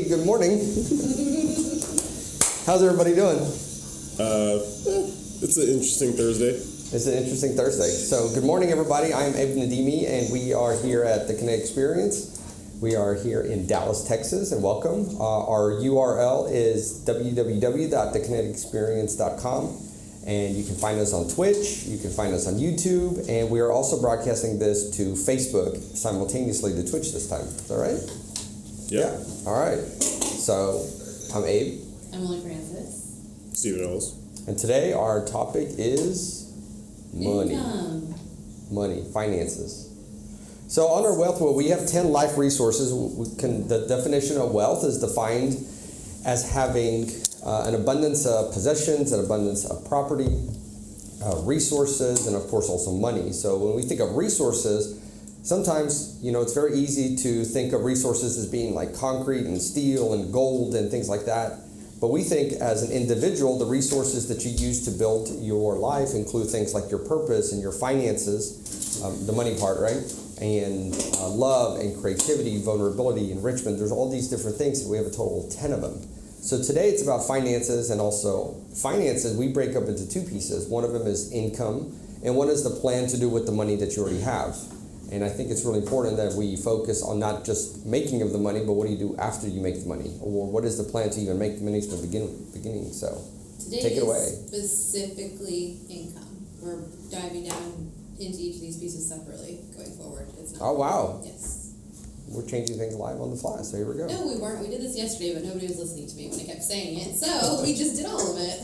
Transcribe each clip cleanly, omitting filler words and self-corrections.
good morning. How's everybody doing? It's an interesting Thursday. It's an interesting Thursday. So good morning, everybody. I'm Abe Nadimi, and we are here at the Kinetic Experience. We are here in Dallas, Texas, and welcome. Our URL is www.thekineticexperience.com, and you can find us on Twitch, you can find us on YouTube, and we are also broadcasting this to Facebook simultaneously to Twitch this time. Is that right? Yeah. All right. So I'm Abe. Emily Francis. Stephen Ellis. And today our topic is money. Income. Money, finances. So on our wealth wheel, we have 10 life resources. The definition of wealth is defined as having an abundance of possessions, an abundance of property, resources, and of course also money. So when we think of resources, sometimes, it's very easy to think of resources as being like concrete and steel and gold and things like that. But we think as an individual, the resources that you use to build your life include things like your purpose and your finances, the money part, right? And love and creativity, vulnerability, enrichment. There's all these different things, and we have a total of 10 of them. So today it's about finances, and also finances we break up into two pieces. One of them is income, and one is the plan to do with the money that you already have. And I think it's really important that we focus on not just making of the money, but what do you do after you make the money? Or what is the plan to even make the money from the beginning? So Today take it away. Specifically income. We're diving down into each of these pieces separately going forward. It's not. Oh, wow. Yes. We're changing things live on the fly, so here we go. No, we weren't. We did this yesterday, but nobody was listening to me when I kept saying it. So we just did all of it.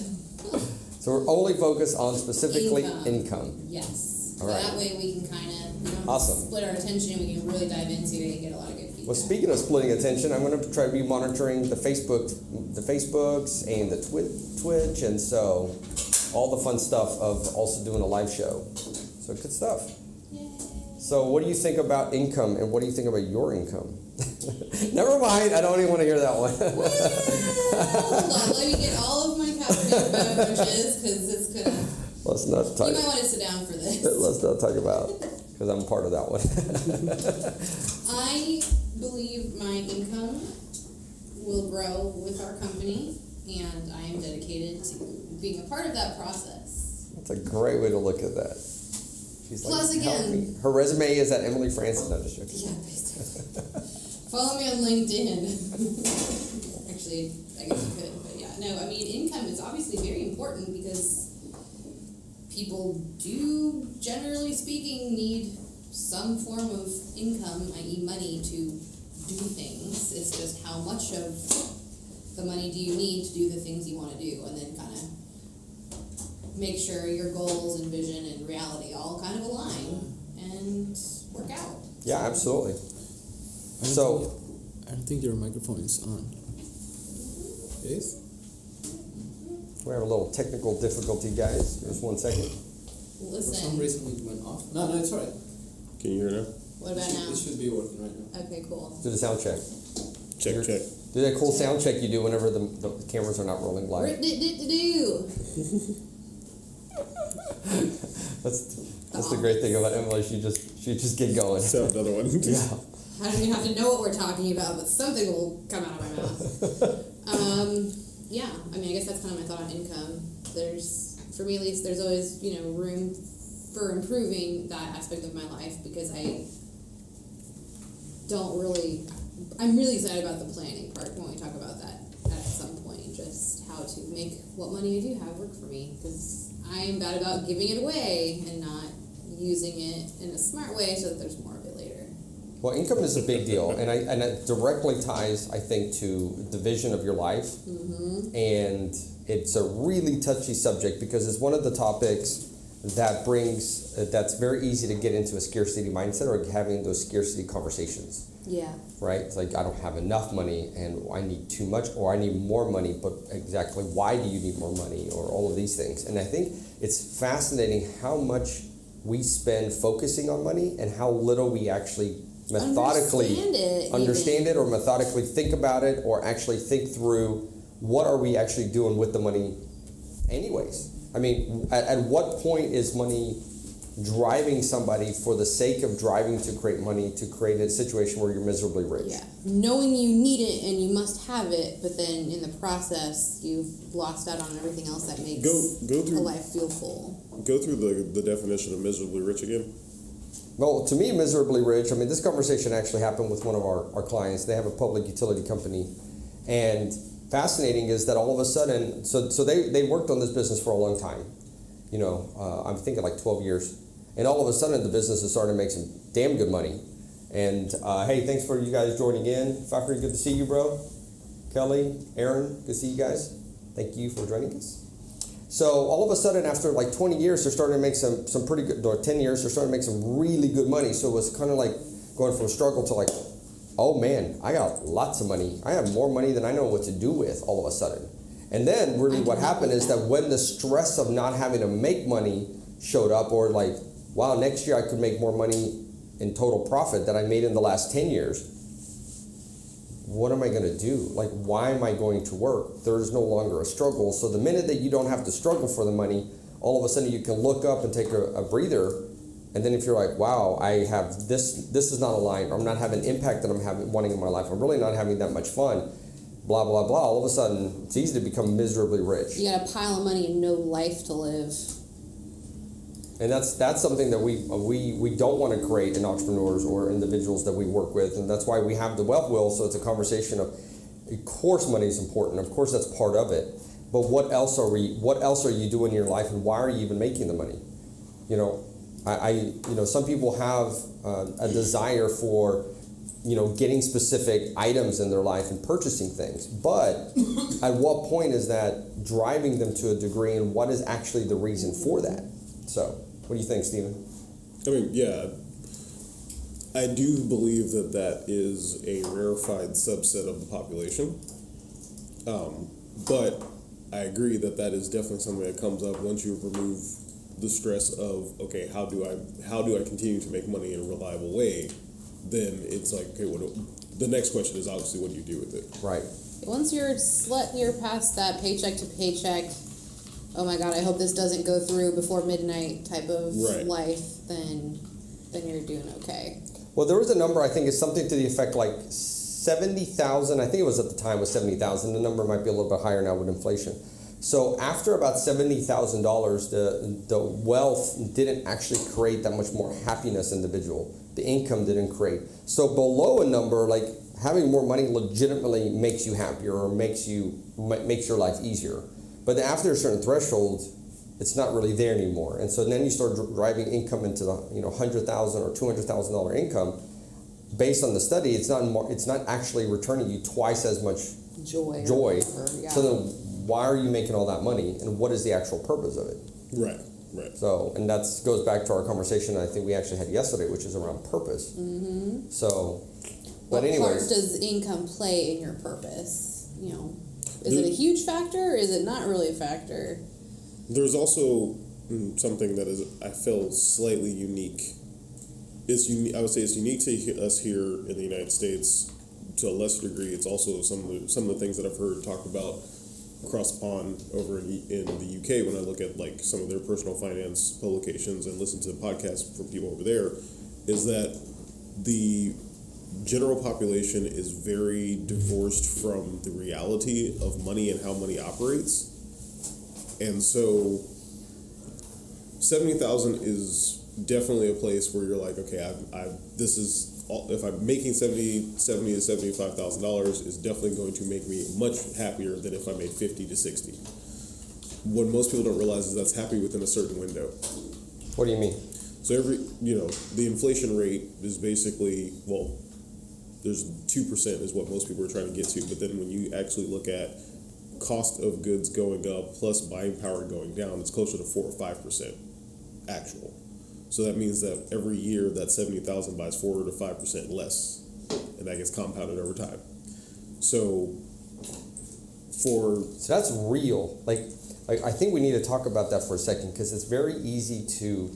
So we're only focused on specifically income. Yes. All So right. that way we can kind of Awesome. split our attention and we can really dive into it and get a lot of good feedback. Well, speaking of splitting attention, I'm going to try to be monitoring the Facebooks and the Twitch, and so all the fun stuff of also doing a live show. So good stuff. Yay. So what do you think about income, and what do you think about your income? Never mind, I don't even want to hear that one. Well, hold on, let me get all of my caffeinated beverages because it's going to... Let's not talk. You might want to sit down for this. Let's not talk about, because I'm part of that one. I believe my income will grow with our company, and I am dedicated to being a part of that process. That's a great way to look at that. She's Plus, like, help again- me. Her resume is at Emily Francis. No, just joking. Yeah, basically. Follow me on LinkedIn. Actually, I guess you could, but yeah. No, I mean, income is obviously very important because people do, generally speaking, need some form of income, i.e. money, to do things. It's just how much of the money do you need to do the things you want to do, and then kind of make sure your goals and vision and reality all kind of align and work out. Yeah, absolutely. I don't think your microphone is on. It is? We have a little technical difficulty, guys. Just 1 second. Listen. For some reason it went off. No, it's alright. Can you hear now? What about now? It should be working right now. Okay, cool. Do the sound check. Check. Do that cool sound check you do whenever the cameras are not rolling live. That's the great thing about Emily. She just get going. So another one. Yeah. I don't even have to know what we're talking about, but something will come out of my mouth. Yeah, I mean, I guess that's kind of my thought on income. For me at least, there's always, room for improving that aspect of my life because I'm really excited about the planning part when we talk about that at some point, just how to make what money I do have work for me because I'm bad about giving it away and not using it in a smart way so that there's more of it later. Well, income is a big deal, and it directly ties, I think, to the vision of your life. Mm-hmm. And it's a really touchy subject because it's one of the topics that's very easy to get into a scarcity mindset or having those scarcity conversations. Yeah. Right? It's like, I don't have enough money and I need too much, or I need more money, but exactly why do you need more money, or all of these things. And I think it's fascinating how much we spend focusing on money and how little we actually methodically understand it or methodically think about it or actually think through what are we actually doing with the money anyways. I mean, at what point is money driving somebody for the sake of driving to create money, to create a situation where you're miserably rich. Yeah, knowing you need it and you must have it, but then in the process you've lost out on everything else that makes Go through a life feel full. Go through the definition of miserably rich again. Well, to me, miserably rich, I mean, this conversation actually happened with one of our clients. They have a public utility company. And fascinating is that all of a sudden, so they worked on this business for a long time. You know, I'm thinking like 12 years. And all of a sudden, the business is starting to make some damn good money. And hey, thanks for you guys joining in. Fakri, good to see you, bro. Kelly, Aaron, good to see you guys. Thank you for joining us. So all of a sudden, after like 20 years, they're starting to make some pretty good, or 10 years, they're starting to make some really good money. So it was kind of like going from struggle to like, oh man, I got lots of money. I have more money than I know what to do with all of a sudden. And then really what happened is that when the stress of not having to make money showed up, or like, wow, next year I could make more money in total profit than I made in the last 10 years. What am I going to do? Like, why am I going to work? There's no longer a struggle. So the minute that you don't have to struggle for the money, all of a sudden you can look up and take a breather. And then if you're like, wow, I have this is not aligned. I'm not having impact that I'm wanting in my life. I'm really not having that much fun. Blah, blah, blah. All of a sudden, it's easy to become miserably rich. You got a pile of money and no life to live. And that's something that we don't want to create in entrepreneurs or individuals that we work with, and that's why we have the wealth wheel. So it's a conversation of course, money is important. Of course, that's part of it. But what else are you doing in your life, and why are you even making the money? You know, some people have a desire for, getting specific items in their life and purchasing things. But at what point is that driving them to a degree, and what is actually the reason for that? So, what do you think, Stephen? I mean, yeah, I do believe that is a rarefied subset of the population. But I agree that is definitely something that comes up once you remove the stress of, okay, how do I continue to make money in a reliable way? Then it's like, okay, the next question is obviously what do you do with it? Right. Once you're past that paycheck to paycheck, oh my God, I hope this doesn't go through before midnight type of life, then you're doing okay. Well, there was a number, I think it's something to the effect like 70,000. I think it was at the time was 70,000. The number might be a little bit higher now with inflation. So after about $70,000, the wealth didn't actually create that much more happiness individual. The income didn't create. So below a number, like having more money legitimately makes you happier or makes your life easier. But after a certain threshold, it's not really there anymore. And so then you start driving income into the $100,000 or $200,000 income. Based on the study, it's not actually returning you twice as much joy. Yeah. So then why are you making all that money, and what is the actual purpose of it? Right. So, and that goes back to our conversation I think we actually had yesterday, which is around purpose. Mm-hmm. So, what but anyways, part does income play in your purpose? Is it a huge factor, or is it not really a factor? There's also something that is, I feel, slightly unique. I would say it's unique to us here in the United States to a lesser degree. It's also some of the things that I've heard talked about across the pond over in the UK when I look at like some of their personal finance publications and listen to podcasts from people over there, is that the general population is very divorced from the reality of money and how money operates. And so 70,000 is definitely a place where you're like, okay, if I'm making $70,000 to $75,000 is definitely going to make me much happier than if I made 50 to 60. What most people don't realize is that's happy within a certain window. what do you mean? So the inflation rate is basically, there's 2% is what most people are trying to get to. But then when you actually look at cost of goods going up plus buying power going down, it's closer to 4 or 5% actual. So that means that every year that 70,000 buys 4 to 5% less, and that gets compounded over time. So that's real. Like I think we need to talk about that for a second, because it's very easy to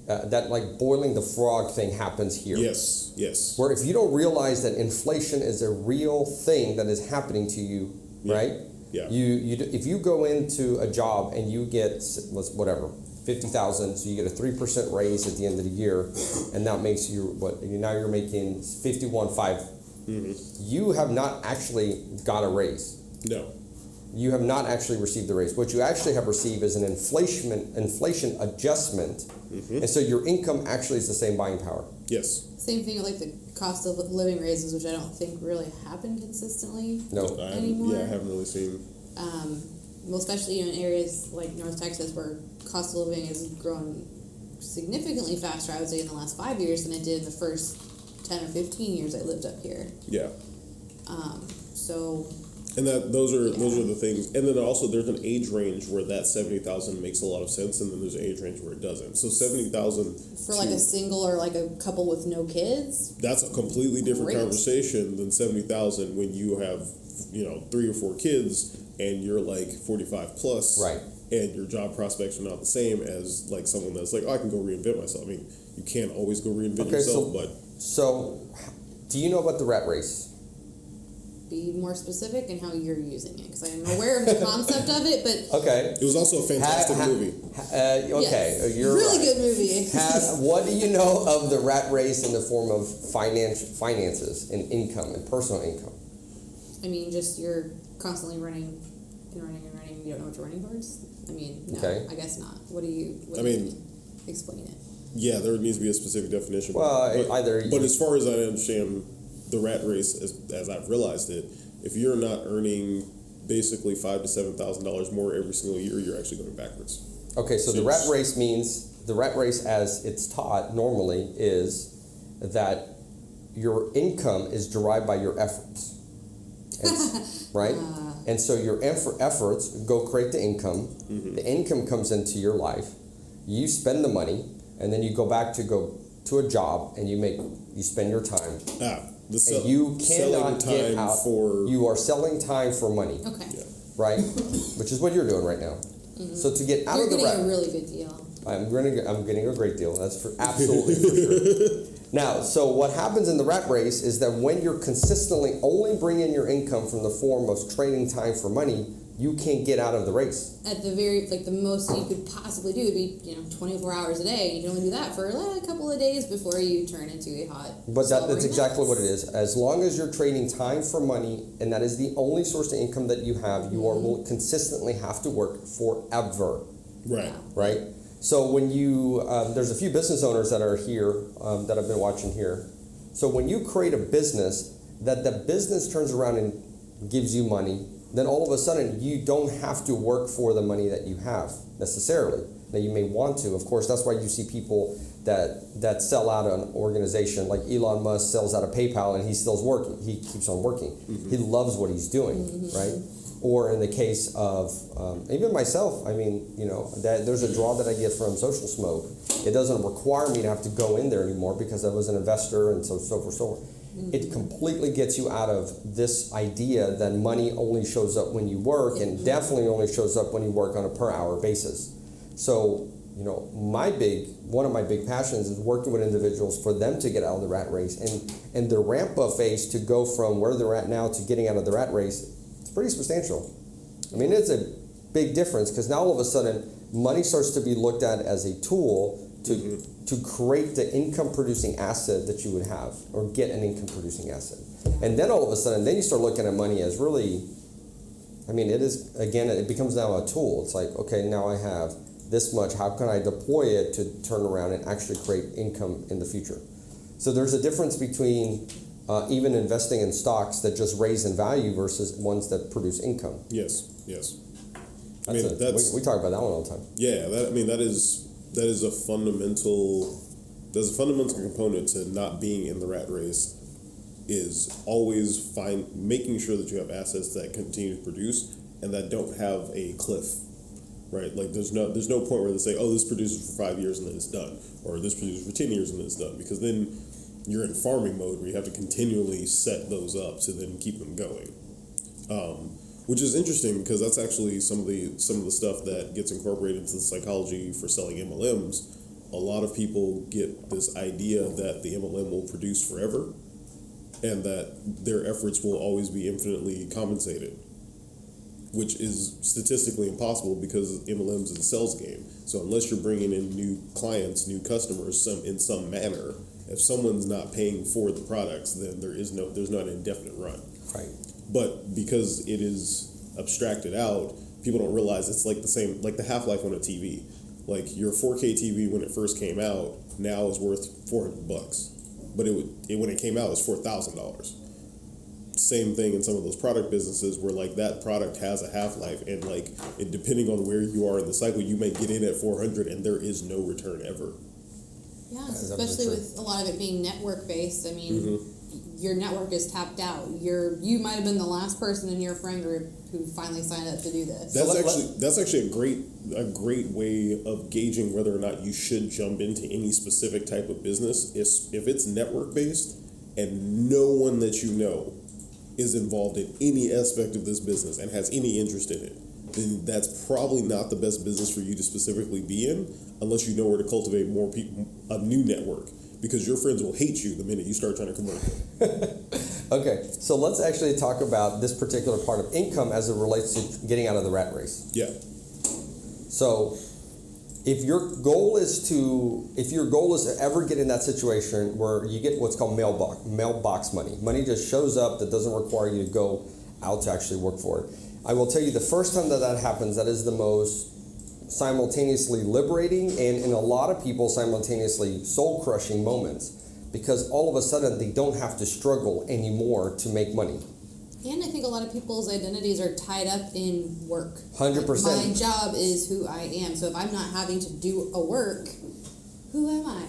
that like boiling the frog thing happens here. Yes. Where if you don't realize that inflation is a real thing that is happening to you, right? Yeah. If you go into a job and you get whatever 50,000, so you get a 3% raise at the end of the year, and that makes you now you're making 51.5. You have not actually got a raise. No. You have not actually received the raise. What you actually have received is an inflation adjustment, and so your income actually is the same buying power. Yes. Same thing with like the cost of living raises, which I don't think really happen consistently anymore. I haven't really seen. Well, especially in areas like North Texas where cost of living has grown significantly faster, I would say, in the last 5 years than it did in the first 10 or 15 years I lived up here. Yeah. So. And those are the things, and then also there's an age range where that 70,000 makes a lot of sense, and then there's an age range where it doesn't. So 70,000 for like a single or like a couple with no kids. That's a completely different Great. conversation than 70,000 when you have 3 or 4 kids and you're like 45 plus, Right. And your job prospects are not the same as like someone that's like, oh, I can go reinvent myself. I mean, you can't always go reinvent yourself, So, do you know about the rat race? Be more specific in how you're using it, because I'm aware of the concept of it, but okay. It was also a fantastic movie. Okay, yes. you're really right. good movie. What do you know of the rat race in the form of finances and income and personal income? I mean, just you're constantly running and running and running. You don't know what you're running towards. I mean, no, Okay. I guess not. What do you? Explain it. Yeah, there needs to be a specific definition. Well, but as far as I understand the rat race, as I've realized it, if you're not earning basically $5,000 to $7,000 more every single year, you're actually going backwards. Okay, so the rat race as it's taught normally is that your income is derived by your efforts, right? And so your efforts go create the income. The income comes into your life. You spend the money, and then you go back to a job, and you spend your time. And you cannot get out. You are selling time for money. Okay. Yeah. Right? Which is what you're doing right now. So to get out of the rat, you're getting a really good deal. I'm getting a great deal. That's absolutely for sure. Now, so what happens in the rat race is that when you're consistently only bringing your income from the form of trading time for money, you can't get out of the race. At the the most you could possibly do would be 24 hours a day. You can only do that for a couple of days before you turn into a hot. But that's exactly what it is. As long as you're trading time for money, and that is the only source of income that you have, you will consistently have to work forever. Right. Yeah. Right. So when you there's a few business owners that are here that I've been watching here. So when you create a business, that the business turns around and gives you money, then all of a sudden you don't have to work for the money that you have necessarily. Now you may want to. Of course, that's why you see people that sell out an organization, like Elon Musk sells out of PayPal and he still's working. He keeps on working. He loves what he's doing, right? Or in the case of even myself, I mean, that there's a draw that I get from Social Smoke. It doesn't require me to have to go in there anymore because I was an investor and so forth. It completely gets you out of this idea that money only shows up when you work, and definitely only shows up when you work on a per hour basis. So, one of my big passions is working with individuals for them to get out of the rat race, and the ramp up phase to go from where they're at now to getting out of the rat race. It's pretty substantial. I mean, it's a big difference because now all of a sudden money starts to be looked at as a tool to create the income producing asset that you would have, or get an income producing asset. And then all of a sudden, then you start looking at money as really, I mean, it becomes now a tool. It's like, okay, now I have this much, how can I deploy it to turn around and actually create income in the future? So there's a difference between even investing in stocks that just raise in value versus ones that produce income. Yes. We talk about that one all the time. Yeah, that is a fundamental. There's a fundamental component to not being in the rat race. Is always making sure that you have assets that continue to produce and that don't have a cliff, right? Like there's no point where they say, oh, this produces for 5 years and then it's done, or this produces for 10 years and then it's done, because then you're in farming mode where you have to continually set those up to then keep them going. Which is interesting because that's actually some of the stuff that gets incorporated into the psychology for selling MLMs. A lot of people get this idea that the MLM will produce forever and that their efforts will always be infinitely compensated. which is statistically impossible because MLMs is a sales game. So unless you're bringing in new clients, new customers, in some manner, if someone's not paying for the products, then there's not an indefinite run. Right. But because it is abstracted out, people don't realize it's like the same, like the half-life on a TV. Like your 4K TV when it first came out, now is worth $400, but when it came out, it was $4,000. Same thing in some of those product businesses where like that product has a half-life, and like depending on where you are in the cycle, you may get in at 400 and there is no return ever. Yeah, especially with a lot of it being network based. I mean, your network is tapped out. You might have been the last person in your friend group who finally signed up to do this. That's actually a great way of gauging whether or not you should jump into any specific type of business. If it's network based and no one that you know is involved in any aspect of this business and has any interest in it, then that's probably not the best business for you to specifically be in, unless you know where to cultivate more people, a new network, because your friends will hate you the minute you start trying to convert them. Okay, so let's actually talk about this particular part of income as it relates to getting out of the rat race. Yeah. So if your goal is to ever get in that situation where you get what's called mailbox money just shows up that doesn't require you to go out to actually work for it. I will tell you, the first time that happens, that is the most simultaneously liberating and in a lot of people simultaneously soul-crushing moments, because all of a sudden they don't have to struggle anymore to make money. And I think a lot of people's identities are tied up in work. 100%. Like my job is who I am. So if I'm not having to do a work, who am I?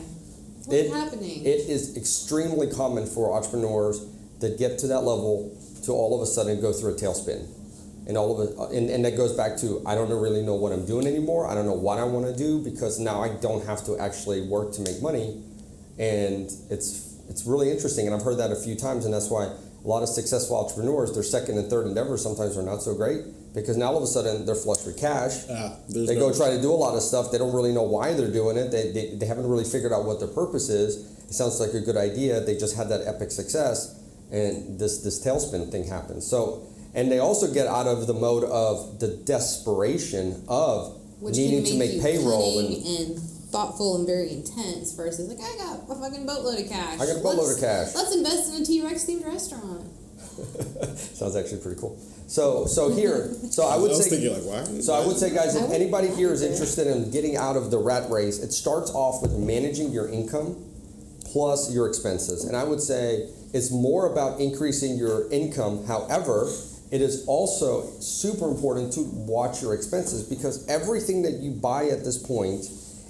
What's happening? It is extremely common for entrepreneurs that get to that level to all of a sudden go through a tailspin. And all of it, and that goes back to, I don't really know what I'm doing anymore. I don't know what I want to do, because now I don't have to actually work to make money. And it's really interesting. And I've heard that a few times, and that's why a lot of successful entrepreneurs, their second and third endeavors sometimes are not so great, because now all of a sudden they're flush with cash. They go try to do a lot of stuff. They don't really know why they're doing it. They haven't really figured out what their purpose is. It sounds like a good idea. They just had that epic success, and this tailspin thing happens. So, and they also get out of the mode of the desperation of needing to make payroll and thoughtful and very intense versus like, I got a fucking boatload of cash. Let's invest in a T-Rex themed restaurant. Sounds actually pretty cool. So I would say, thinking like, why? So I would say, guys, if anybody here is interested in getting out of the rat race, it starts off with managing your income plus your expenses. And I would say it's more about increasing your income. However, it is also super important to watch your expenses, because everything that you buy at this point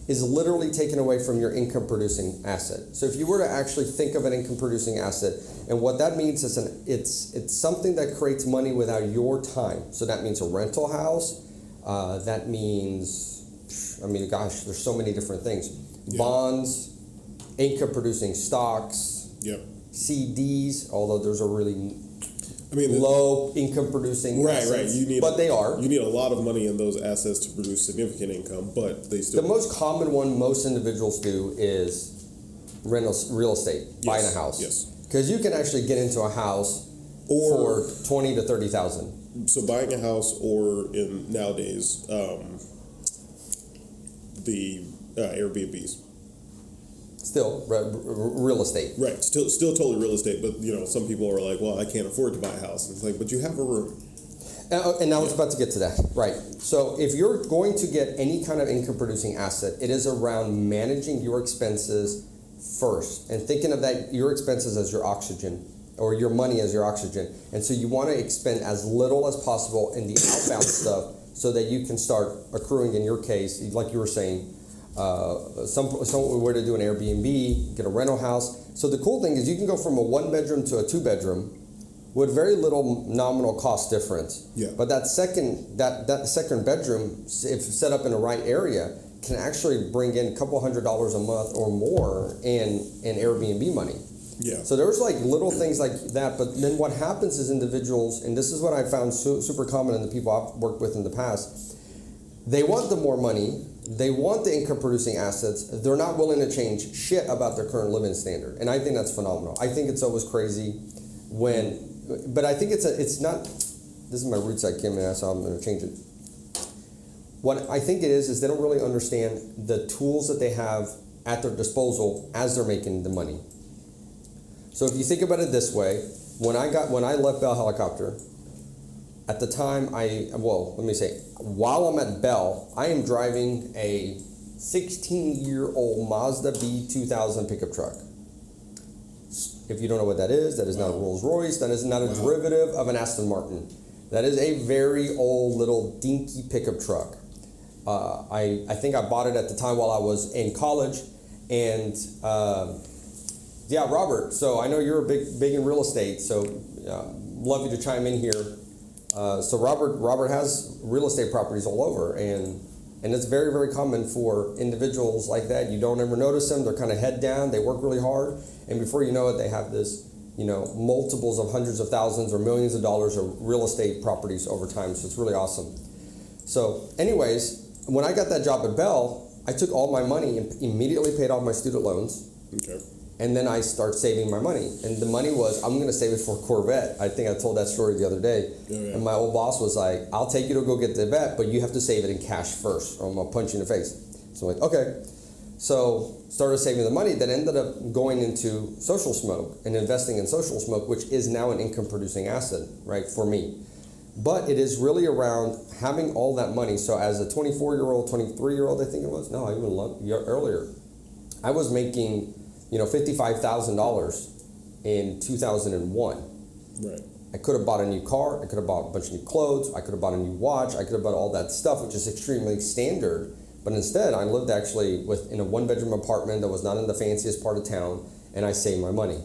is literally taken away from your income producing asset. So if you were to actually think of an income producing asset, and what that means is it's something that creates money without your time. So that means a rental house, that means, gosh, there's so many different things. Yeah. Bonds, income producing stocks, CDs, although those are really low income producing assets, they are. You need a lot of money in those assets to produce significant income, but they still. The most common one most individuals do is real estate, buying a house. Yes. Because you can actually get into a house for $20,000 to $30,000. So buying a house, or nowadays, the Airbnbs. Still real estate. Right. Still totally real estate. But some people are like, well, I can't afford to buy a house. And it's like, but you have a room. And I was about to get to that. Right. So if you're going to get any kind of income producing asset, it is around managing your expenses first and thinking of your expenses as your oxygen, or your money as your oxygen. And so you want to expend as little as possible in the outbound stuff, so that you can start accruing, in your case, like you were saying, someone were to do an Airbnb, get a rental house. So the cool thing is you can go from a 1-bedroom to a 2-bedroom with very little nominal cost difference. Yeah. But that second bedroom, if set up in the right area, can actually bring in a couple $100 a month or more in Airbnb money. Yeah. So there's like little things like that. But then what happens is individuals, and this is what I found super common in the people I've worked with in the past, they want the more money. They want the income producing assets. They're not willing to change shit about their current living standard. And I think that's phenomenal. I think it's always crazy but I think it's not this is my root side, Kim, and so I'm going to change it. What I think it is they don't really understand the tools that they have at their disposal as they're making the money. So if you think about it this way, when I left Bell Helicopter, at the time while I'm at Bell, I am driving a 16-year-old Mazda B2000 pickup truck. If you don't know what that is not a Rolls Royce, that is not a derivative of an Aston Martin. That is a very old little dinky pickup truck. I think I bought it at the time while I was in college, and Robert. So I know you're big in real estate, so love you to chime in here. So Robert has real estate properties all over, and it's very, very common for individuals like that. You don't ever notice them. They're kind of head down. They work really hard, and before you know it, they have this, multiples of hundreds of thousands or millions of dollars of real estate properties over time. So it's really awesome. So anyways, when I got that job at Bell, I took all my money and immediately paid off my student loans. Okay. And then I start saving my money. And the money was, I'm going to save it for a Corvette. I think I told that story the other day. Yeah. And my old boss was like, I'll take you to go get the vet, but you have to save it in cash first, or I'm going to punch you in the face. So I'm like, okay. So started saving the money that ended up going into social smoke and investing in social smoke, which is now an income producing asset, right, for me. But it is really around having all that money. So as a 24-year-old, 23-year-old, I think it was, no, even earlier, I was making $55,000 in 2001. Right. I could have bought a new car. I could have bought a bunch of new clothes. I could have bought a new watch. I could have bought all that stuff, which is extremely standard. But instead, I lived actually in a one-bedroom apartment that was not in the fanciest part of town, and I saved my money.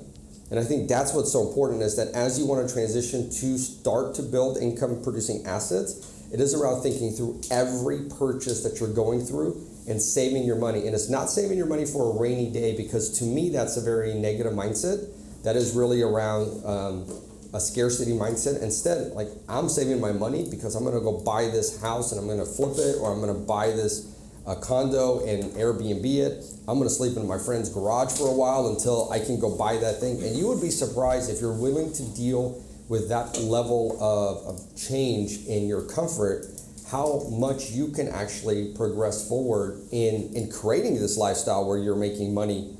And I think that's what's so important, is that as you want to transition to start to build income-producing assets, it is around thinking through every purchase that you're going through and saving your money. And it's not saving your money for a rainy day, because to me, that's a very negative mindset. That is really around a scarcity mindset. Instead, like, I'm saving my money because I'm going to go buy this house and I'm going to flip it, or I'm going to buy this condo and Airbnb it. I'm going to sleep in my friend's garage for a while until I can go buy that thing. And you would be surprised, if you're willing to deal with that level of change in your comfort, how much you can actually progress forward in creating this lifestyle where you're making money,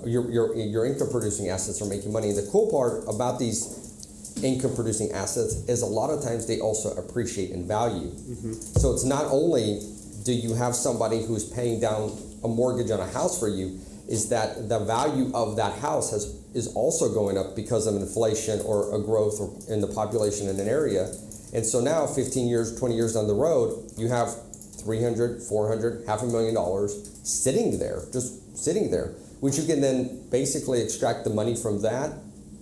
your income producing assets are making money. And the cool part about these income producing assets is a lot of times they also appreciate in value. Mm-hmm. So it's not only do you have somebody who's paying down a mortgage on a house for you, is that the value of that house is also going up because of inflation or a growth in the population in an area. And so now 15 years, 20 years down the road, you have $300, $400, $500,000 sitting there, just sitting there, which you can then basically extract the money from that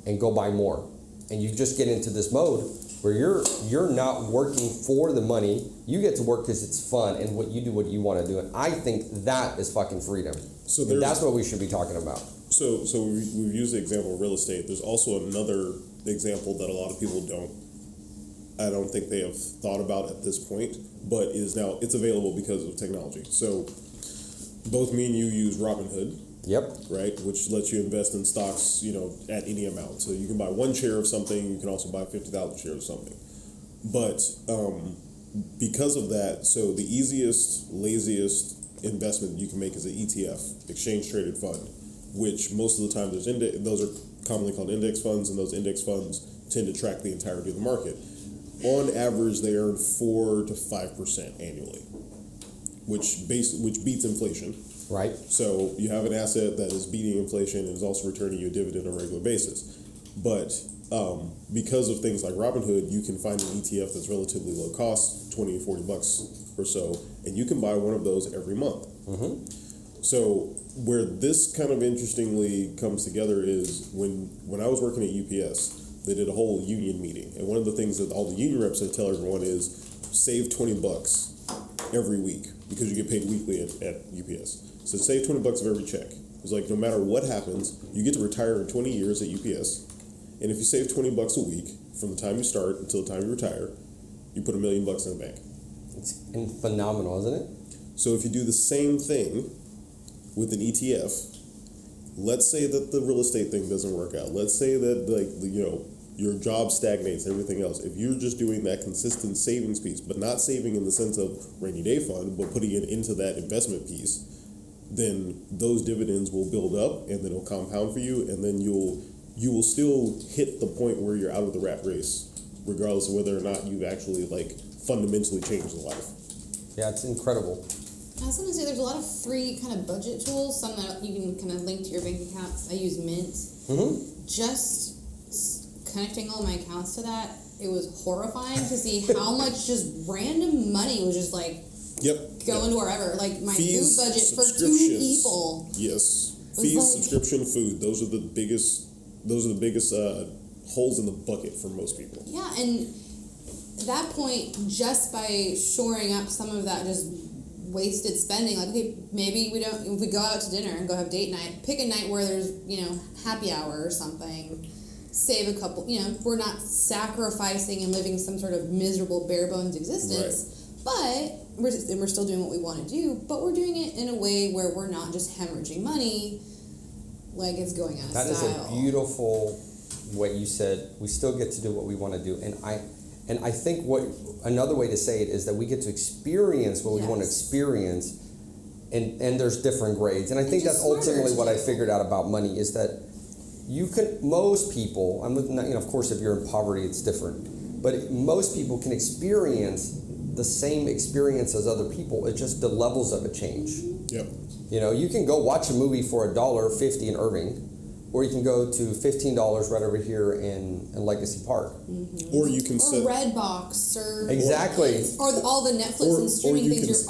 and go buy more. And you just get into this mode where you're not working for the money. You get to work because it's fun and what you do what you want to do. And I think that is fucking freedom. So that's what we should be talking about. So we've used the example of real estate. There's also another example that a lot of people I don't think they have thought about at this point, but it's available because of technology. So both me and you use Robinhood. Yep. Right, which lets you invest in stocks, at any amount. So you can buy one share of something. You can also buy 50,000 shares of something. But because of that, so the easiest, laziest investment you can make is an ETF, exchange traded fund, which most of the time those are commonly called index funds, and those index funds tend to track the entirety of the market. On average, they earn 4 to 5% annually, which beats inflation. Right. So you have an asset that is beating inflation and is also returning you a dividend on a regular basis. But because of things like Robinhood, you can find an ETF that's relatively low cost, $20 to $40 or so, and you can buy one of those every month. Mm-hmm. So where this kind of interestingly comes together is when I was working at UPS, they did a whole union meeting. And one of the things that all the union reps tell everyone is save $20 every week, because you get paid weekly at UPS. So save $20 of every check. It's like, no matter what happens, you get to retire in 20 years at UPS. And if you save $20 a week from the time you start until the time you retire, you put $1 million in the bank. It's phenomenal, isn't it? So if you do the same thing with an ETF, let's say that the real estate thing doesn't work out. Let's say that your job stagnates, everything else. If you're just doing that consistent savings piece, but not saving in the sense of rainy day fund, but putting it into that investment piece, then those dividends will build up and then it'll compound for you, and then you will still hit the point where you're out of the rat race, regardless of whether or not you've actually like fundamentally changed the life. Yeah, it's incredible. I was going to say there's a lot of free kind of budget tools, some that you can kind of link to your bank accounts. I use Mint. Mm-hmm. Just connecting all my accounts to that, it was horrifying to see how much just random money was just like going to wherever. Like my fees, food budget for 2 people. Yes, was fees, like, subscription, food. Those are the biggest. Holes in the bucket for most people. Yeah, and at that point, just by shoring up some of that just wasted spending, like, okay, maybe if we go out to dinner and go have date night, pick a night where there's, happy hour or something, save a couple, we're not sacrificing and living some sort of miserable bare bones existence, but we're still doing what we want to do, but we're doing it in a way where we're not just hemorrhaging money like it's going out of style. That is a beautiful way you said. We still get to do what we want to do, and I think what another way to say it is that we get to experience what we want to experience, and there's different grades. And I think that's ultimately what I figured out about money is that most people, of course if you're in poverty it's different, but most people can experience the same experience as other people. It's just the levels of it change. Yep. You can go watch a movie for $1.50 in Irving, or you can go to $15 right over here in Legacy Park. Mm-hmm. Or you can set Redbox or exactly, or all the Netflix and streaming things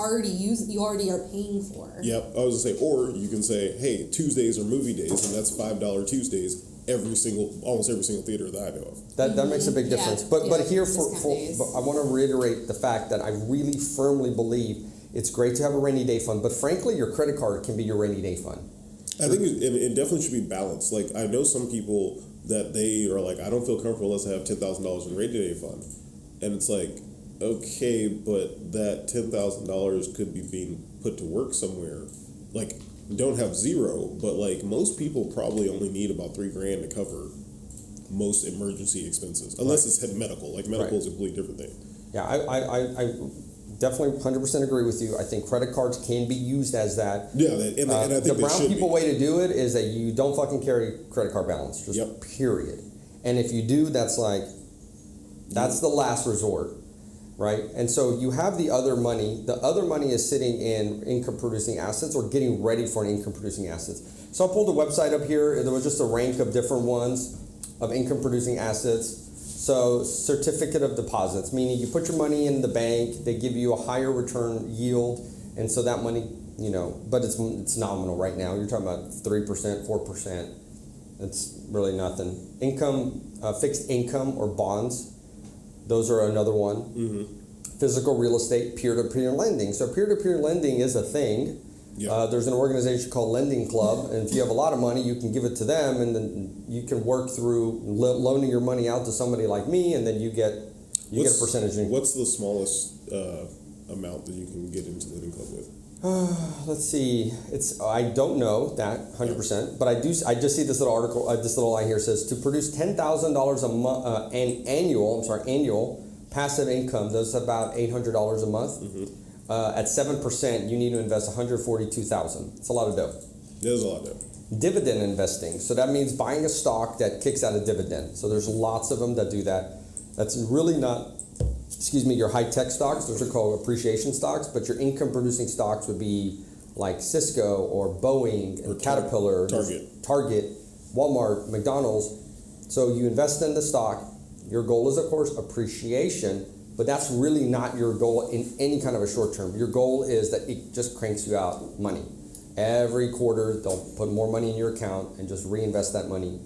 you already are paying for. Yep, I was gonna say, or you can say, hey, Tuesdays are movie days, and that's $5 Tuesdays. Almost every single theater that I know of. That makes a big difference. But here but I want to reiterate the fact that I really firmly believe it's great to have a rainy day fund, but frankly, your credit card can be your rainy day fund. I think it definitely should be balanced. Like, I know some people that they are like, I don't feel comfortable unless I have $10,000 in rainy day fund. And it's like, okay, but that $10,000 could be being put to work somewhere. Like, don't have zero, but like most people probably only need about $3,000 to cover most emergency expenses, unless it's medical. Like medical is a completely different thing. Yeah, I definitely 100% agree with you. I think credit cards can be used as that. Yeah, and I think the brown people be. way to do it is that you don't fucking carry credit card balance, just period. And if you do, that's the last resort, right? And so you have the other money. The other money is sitting in income producing assets or getting ready for an income producing assets. So I pulled a website up here. There was just a rank of different ones of income producing assets. So certificate of deposits, meaning you put your money in the bank, they give you a higher return yield, and so that money, but it's nominal right now. You're talking about 3%, 4%. It's really nothing. Income, fixed income or bonds, those are another one. Mm-hmm. Physical real estate, peer-to-peer lending. So peer-to-peer lending is a thing. Yeah. There's an organization called Lending Club, and if you have a lot of money, you can give it to them, and then you can work through loaning your money out to somebody like me, and then you get a percentage. What's the smallest amount that you can get into Lending Club with? Let's see. I don't know that 100%, but I just see this little article. This little line here says to produce $10,000 a month, annual passive income. That's about $800 a month. Mm-hmm. At 7%, you need to invest $142,000. It's a lot of dough. There's a lot of dough. Dividend investing. So that means buying a stock that kicks out a dividend. So there's lots of them that do that. That's really not, your high-tech stocks. Those are called appreciation stocks. But your income-producing stocks would be like Cisco or Boeing and Caterpillar, Target, Walmart, McDonald's. So you invest in the stock. Your goal is, of course, appreciation. But that's really not your goal in any kind of a short term. Your goal is that it just cranks you out money. Every quarter, they'll put more money in your account and just reinvest that money.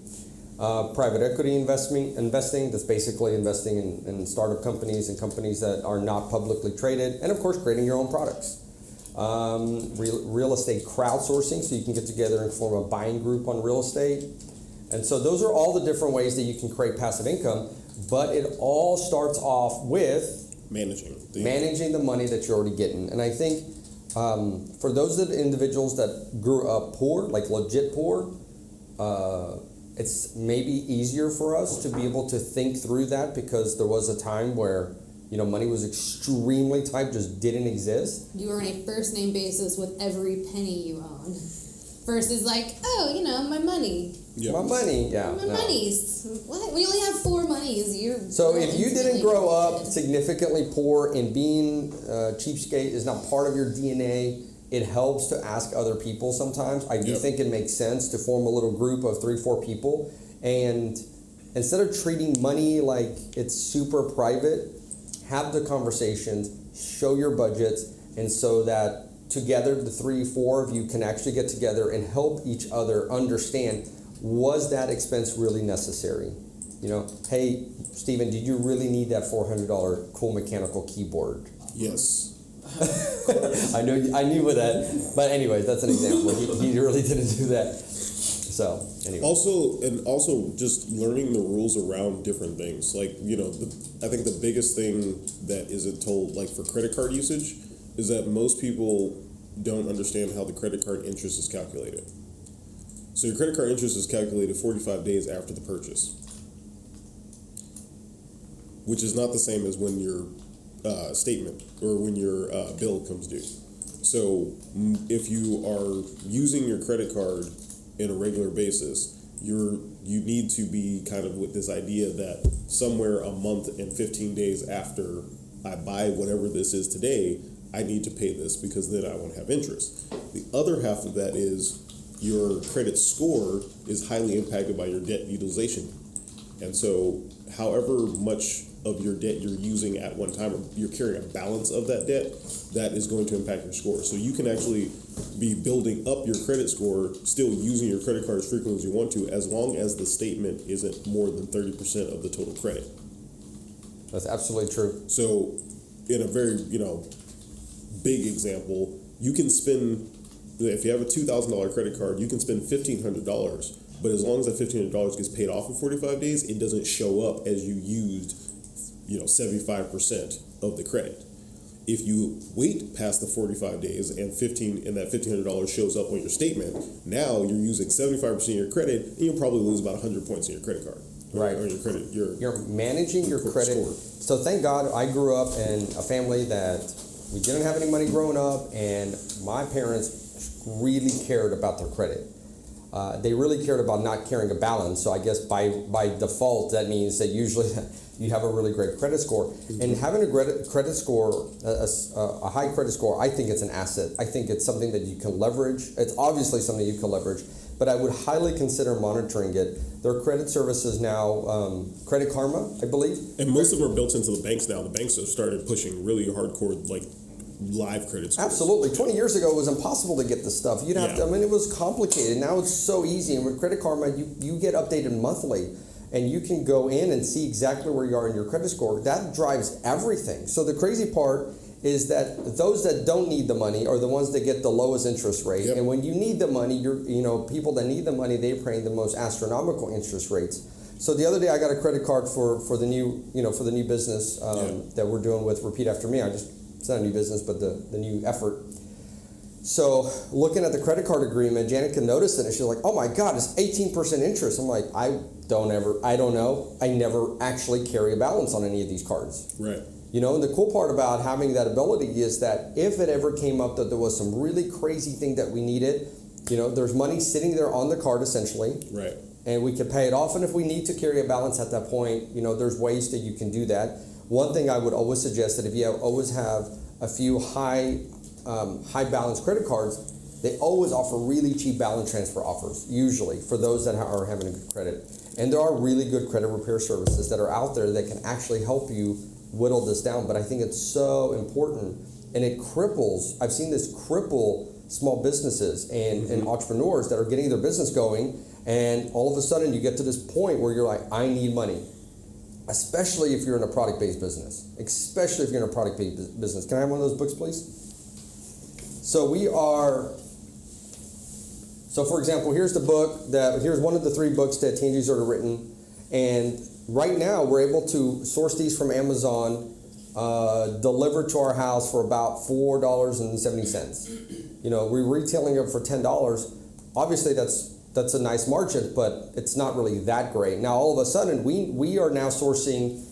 Private equity investing, that's basically investing in startup companies and companies that are not publicly traded. And of course, creating your own products. Real estate crowdsourcing, so you can get together and form a buying group on real estate. And so those are all the different ways that you can create passive income. But it all starts off with managing the money that you're already getting. And I think for those individuals that grew up poor, like legit poor, it's maybe easier for us to be able to think through that because there was a time where, you know, money was extremely tight, just didn't exist. You are on a first name basis with every penny you own. First is like, oh, you know, my money. Yeah. My money, yeah. My no. monies. What? We only have 4 monies. So if you didn't grow up significantly poor and being cheapskate is not part of your DNA, it helps to ask other people sometimes. I do think it makes sense to form a little group of 3-4 people, and instead of treating money like it's super private, have the conversations, show your budgets, and so that together the 3-4 of you can actually get together and help each other understand, was that expense really necessary? You know, hey, Steven, did you really need that $400 cool mechanical keyboard? Yes. I knew with that, but anyways, that's an example. He really didn't do that. So anyway. Also, just learning the rules around different things. Like, you know, I think the biggest thing that isn't told, like for credit card usage, is that most people don't understand how the credit card interest is calculated. So your credit card interest is calculated 45 days after the purchase, which is not the same as when your statement or when your bill comes due. So if you are using your credit card in a regular basis, you need to be kind of with this idea that somewhere a month and 15 days after I buy whatever this is today, I need to pay this because then I won't have interest. The other half of that is your credit score is highly impacted by your debt utilization. And so however much of your debt you're using at one time, or you're carrying a balance of that debt, that is going to impact your score. So you can actually be building up your credit score, still using your credit card as frequently as you want to, as long as the statement isn't more than 30% of the total credit. That's absolutely true. So in a very, you know, big example, you can spend, if you have a $2,000 credit card, you can spend $1,500, but as long as that $1,500 gets paid off in 45 days, it doesn't show up as you used, you know, 75% of the credit. If you wait past the 45 days and that $1,500 shows up on your statement, now you're using 75% of your credit, and you'll probably lose about 100 points in your credit card. Right. Or your credit. You're managing your credit. Score. So thank God I grew up in a family that we didn't have any money growing up, and my parents really cared about their credit. They really cared about not carrying a balance. So I guess by default, that means that usually you have a really great credit score. Mm-hmm. And having a credit score, a high credit score, I think it's an asset. I think it's something that you can leverage. It's obviously something you can leverage, but I would highly consider monitoring it. There are credit services now, Credit Karma, I believe. And most of them are built into the banks now. The banks have started pushing really hardcore, like, live credit scores. Absolutely. 20 years ago, it was impossible to get this stuff. You'd have to, I mean, it was complicated. Now it's so easy. And with Credit Karma, you get updated monthly, and you can go in and see exactly where you are in your credit score. That drives everything. So the crazy part is that those that don't need the money are the ones that get the lowest interest rate. Yep. And when you need the money, people that need the money, they're paying the most astronomical interest rates. So the other day, I got a credit card for the new business that we're doing with Repeat After Me. It's not a new business, but the new effort. So looking at the credit card agreement, Jannica noticed it, and she's like, "Oh my God, it's 18% interest." I'm like, I don't know. I never actually carry a balance on any of these cards. Right. You know, and the cool part about having that ability is that if it ever came up that there was some really crazy thing that we needed, you know, there's money sitting there on the card essentially. Right. And we could pay it off. And if we need to carry a balance at that point, you know, there's ways that you can do that. One thing I would always suggest that if you always have a few high balance credit cards, they always offer really cheap balance transfer offers, usually for those that are having a good credit. And there are really good credit repair services that are out there that can actually help you whittle this down. But I think it's so important, and it cripples. I've seen this cripple small businesses and entrepreneurs that are getting their business going, and all of a sudden you get to this point where you're like, I need money. Especially if you're in a product-based business. Can I have one of those books, please? So for example, here's one of the 3 books that Tangi's already written. And right now, we're able to source these from Amazon, delivered to our house for about $4.70. You know, we're retailing them for $10. Obviously, that's that's a nice margin, but it's not really that great. Now all of a sudden we are now sourcing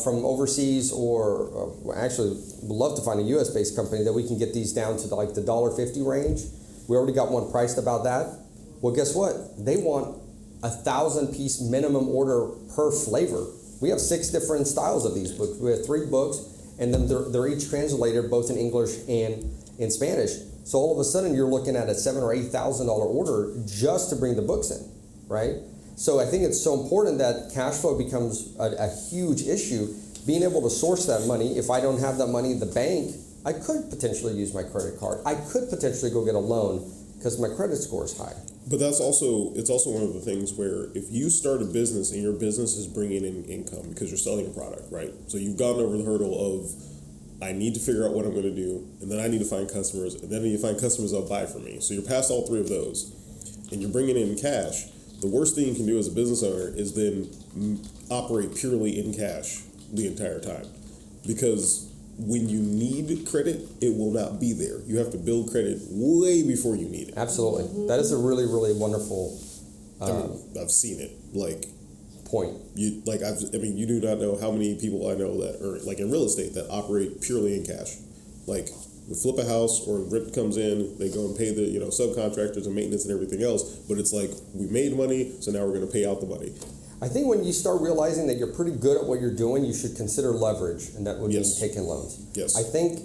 from overseas, or actually would love to find a U.S. based company that we can get these down to like the $1.50 range. We already got one priced about that. Well, guess what? They want 1,000-piece minimum order per flavor. We have 6 different styles of these books. We have 3 books, and then they're each translated both in English and in Spanish. So all of a sudden, you're looking at a $7,000 or $8,000 order just to bring the books in, right? So I think it's so important that cash flow becomes a huge issue. Being able to source that money. If I don't have that money in the bank, I could potentially use my credit card. I could potentially go get a loan because my credit score is high. But it's also one of the things where if you start a business and your business is bringing in income because you're selling a product, right? So you've gone over the hurdle of, I need to figure out what I'm going to do, and then I need to find customers, and then I need to find customers that'll buy from me. So you're past all 3 of those, and you're bringing in cash. The worst thing you can do as a business owner is then operate purely in cash the entire time, because when you need credit, it will not be there. You have to build credit way before you need it. Absolutely. That is a really, really wonderful I've seen it. Like, point. you do not know how many people I know that are like in real estate that operate purely in cash. Like, we flip a house or rent comes in, they go and pay the subcontractors and maintenance and everything else. But it's like, we made money, so now we're going to pay out the money. I think when you start realizing that you're pretty good at what you're doing, you should consider leverage, and that would mean taking loans. Yes. I think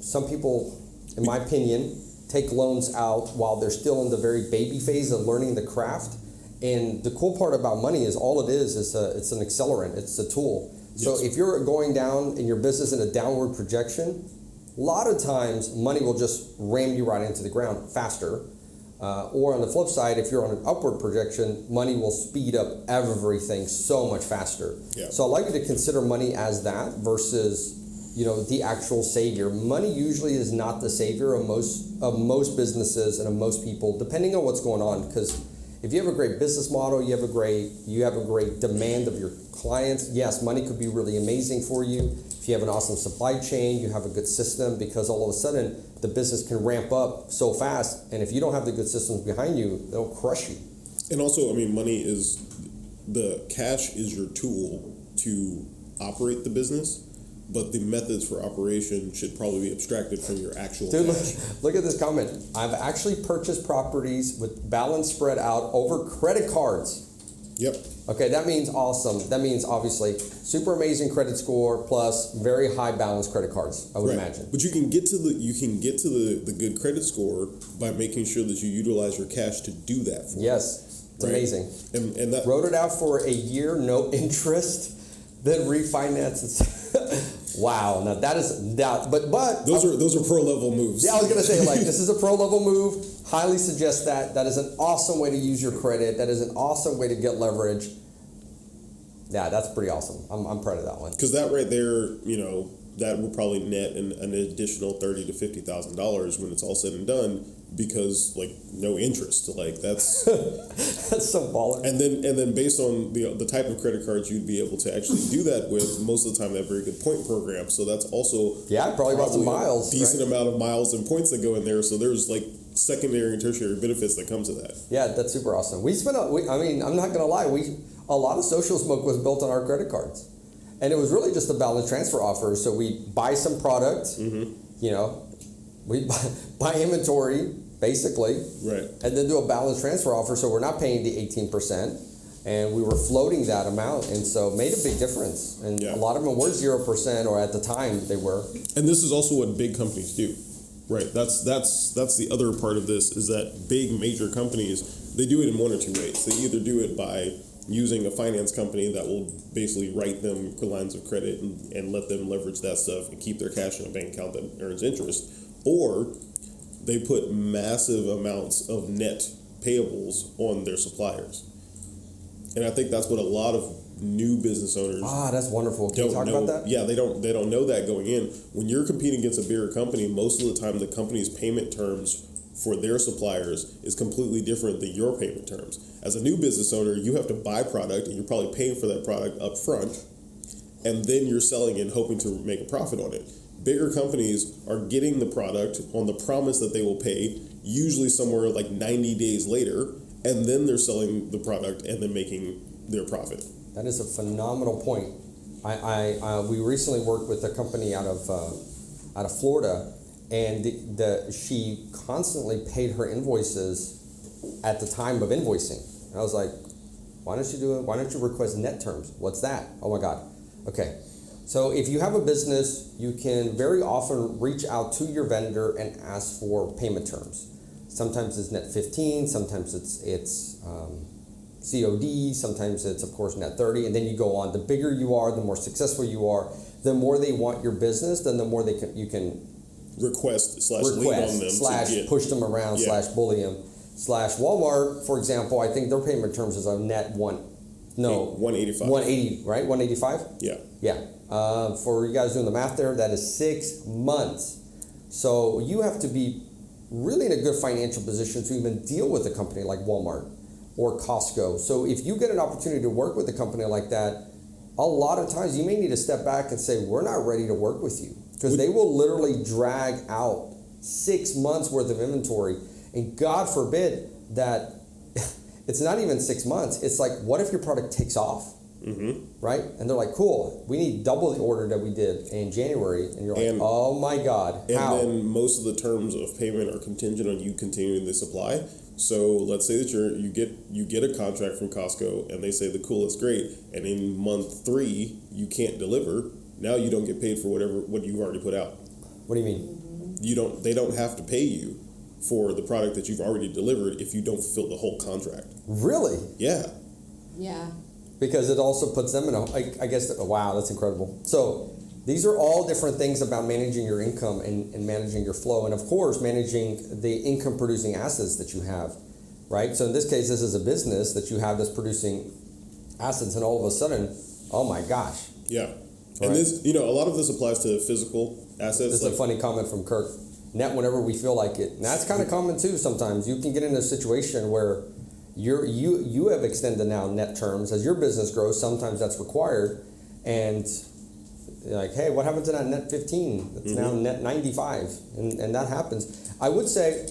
some people, in my opinion, take loans out while they're still in the very baby phase of learning the craft. And the cool part about money is all it is it's an accelerant, it's a tool. So Yes. if you're going down in your business in a downward projection, a lot of times money will just ram you right into the ground faster. Or on the flip side, if you're on an upward projection, money will speed up everything so much faster. Yeah. So I'd like you to consider money as that versus, the actual savior. Money usually is not the savior of most businesses and of most people, depending on what's going on. Because if you have a great business model, you have a great demand of your clients. Yes, money could be really amazing for you. If you have an awesome supply chain, you have a good system, because all of a sudden the business can ramp up so fast. And if you don't have the good systems behind you, they'll crush you. And also, the cash is your tool to operate the business, but the methods for operation should probably be abstracted from your actual Dude, cash. look at this comment. I've actually purchased properties with balance spread out over credit cards. Yep. Okay, that means awesome. That means obviously super amazing credit score plus very high balance credit cards, I would imagine. But you can get to the good credit score by making sure that you utilize your cash to do that for you. Yes, it's amazing. And that Wrote it out for a year, no interest, then refinance it. Wow, now that is that. But those are pro level moves. Yeah, I was gonna say, like, this is a pro level move. Highly suggest that. That is an awesome way to use your credit. That is an awesome way to get leverage. Yeah, that's pretty awesome. I'm proud of that one. Because that right there, that will probably net an additional $30,000 to $50,000 when it's all said and done, because no interest. That's That's so baller. And then based on the type of credit cards you'd be able to actually do that with, most of the time they have very good point programs. So that's also Probably about some miles. a decent right? amount of miles and points that go in there. So there's secondary and tertiary benefits that come to that. Yeah, that's super awesome. I'm not gonna lie, a lot of social smoke was built on our credit cards. And it was really just a balance transfer offer. So we buy some product, we buy inventory, basically, Right. and then do a balance transfer offer. So we're not paying the 18%, and we were floating that amount, and so it made a big difference. And Yeah. a lot of them were 0%, or at the time they were. And this is also what big companies do, right? That's the other part of this, is that big major companies, they do it in one or two ways. They either do it by using a finance company that will basically write them lines of credit and let them leverage that stuff and keep their cash in a bank account that earns interest, or they put massive amounts of net payables on their suppliers. And I think that's what a lot of new business owners That's wonderful. Can you talk know. about that? Yeah, they don't know that going in. When you're competing against a bigger company, most of the time the company's payment terms for their suppliers is completely different than your payment terms. As a new business owner, you have to buy product, and you're probably paying for that product up front, and then you're selling and hoping to make a profit on it. Bigger companies are getting the product on the promise that they will pay, usually somewhere 90 days later, and then they're selling the product and then making their profit. That is a phenomenal point. We recently worked with a company out of Florida, and she constantly paid her invoices at the time of invoicing. And I was like, why don't you request net terms? What's that? Oh my God. Okay. So if you have a business, you can very often reach out to your vendor and ask for payment terms. Sometimes it's net 15, sometimes it's COD, sometimes it's of course net 30, and then you go on. The bigger you are, the more successful you are, the more they want your business, then the more you can request lean on them / push them around / bully them / Walmart, for example. I think their payment terms is a net 185. 180, right? 185. Yeah. For you guys doing the math there, that is 6 months. So you have to be really in a good financial position to even deal with a company like Walmart or Costco. So if you get an opportunity to work with a company like that, a lot of times you may need to step back and say, we're not ready to work with you, because they will literally drag out 6 months worth of inventory. And God forbid that it's not even 6 months. It's like, what if your product takes off? Right? And they're like, cool, we need double the order that we did in January. And you're like, oh my God, how? And then most of the terms of payment are contingent on you continuing the supply. So let's say that you get a contract from Costco and they say the cool is great, and in month 3 you can't deliver. Now you don't get paid for what you've already put out. What do you mean? They don't have to pay you for the product that you've already delivered if you don't fulfill the whole contract. Really? Yeah. Yeah. Because it also puts them in I guess, wow, that's incredible. So these are all different things about managing your income and managing your flow. And of course, managing the income producing assets that you have, right? So in this case, this is a business that you have that's producing assets, and all of a sudden, oh my gosh. Yeah. Right. And this, a lot of this applies to physical assets. This is a funny comment from Kirk. Net whenever we feel like it. And that's kind of common too sometimes. You can get in a situation where you have extended now net terms. As your business grows, sometimes that's required. And you're like, hey, what happened to that net 15? It's now net 95. And that happens. I would say,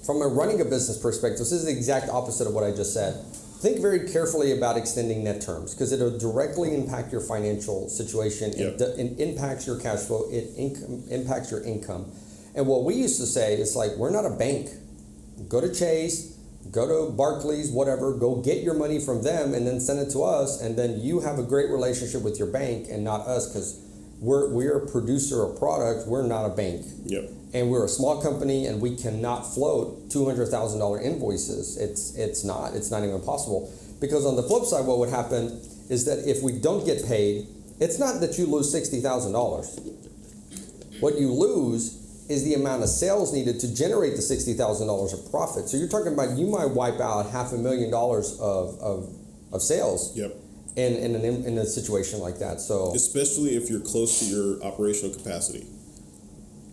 from a running a business perspective, this is the exact opposite of what I just said. Think very carefully about extending net terms, because it'll directly impact your financial situation. Yep. It impacts your cash flow. It impacts your income. And what we used to say is like, we're not a bank. Go to Chase, go to Barclays, whatever, go get your money from them and then send it to us, and then you have a great relationship with your bank and not us, because we're a producer of product, we're not a bank. Yep. And we're a small company, and we cannot float $200,000 invoices. It's not even possible. Because on the flip side, what would happen is that if we don't get paid, it's not that you lose $60,000. What you lose is the amount of sales needed to generate the $60,000 of profit. So you're talking about, you might wipe out $500,000 of sales. Yep. In a situation like that. So especially if you're close to your operational capacity.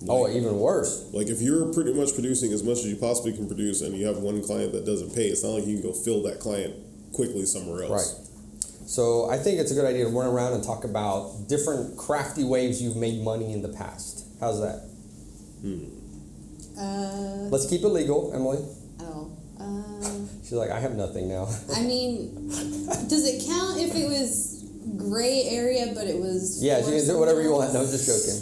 Even worse. Like if you're pretty much producing as much as you possibly can produce, and you have one client that doesn't pay, it's not like you can go fill that client quickly somewhere else. Right. So I think it's a good idea to run around and talk about different crafty ways you've made money in the past. How's that? Let's keep it legal, Emily. She's like, I have nothing now. I mean, does it count if it was gray area, but it was? Yeah, you can do whatever you want. No, I'm just joking.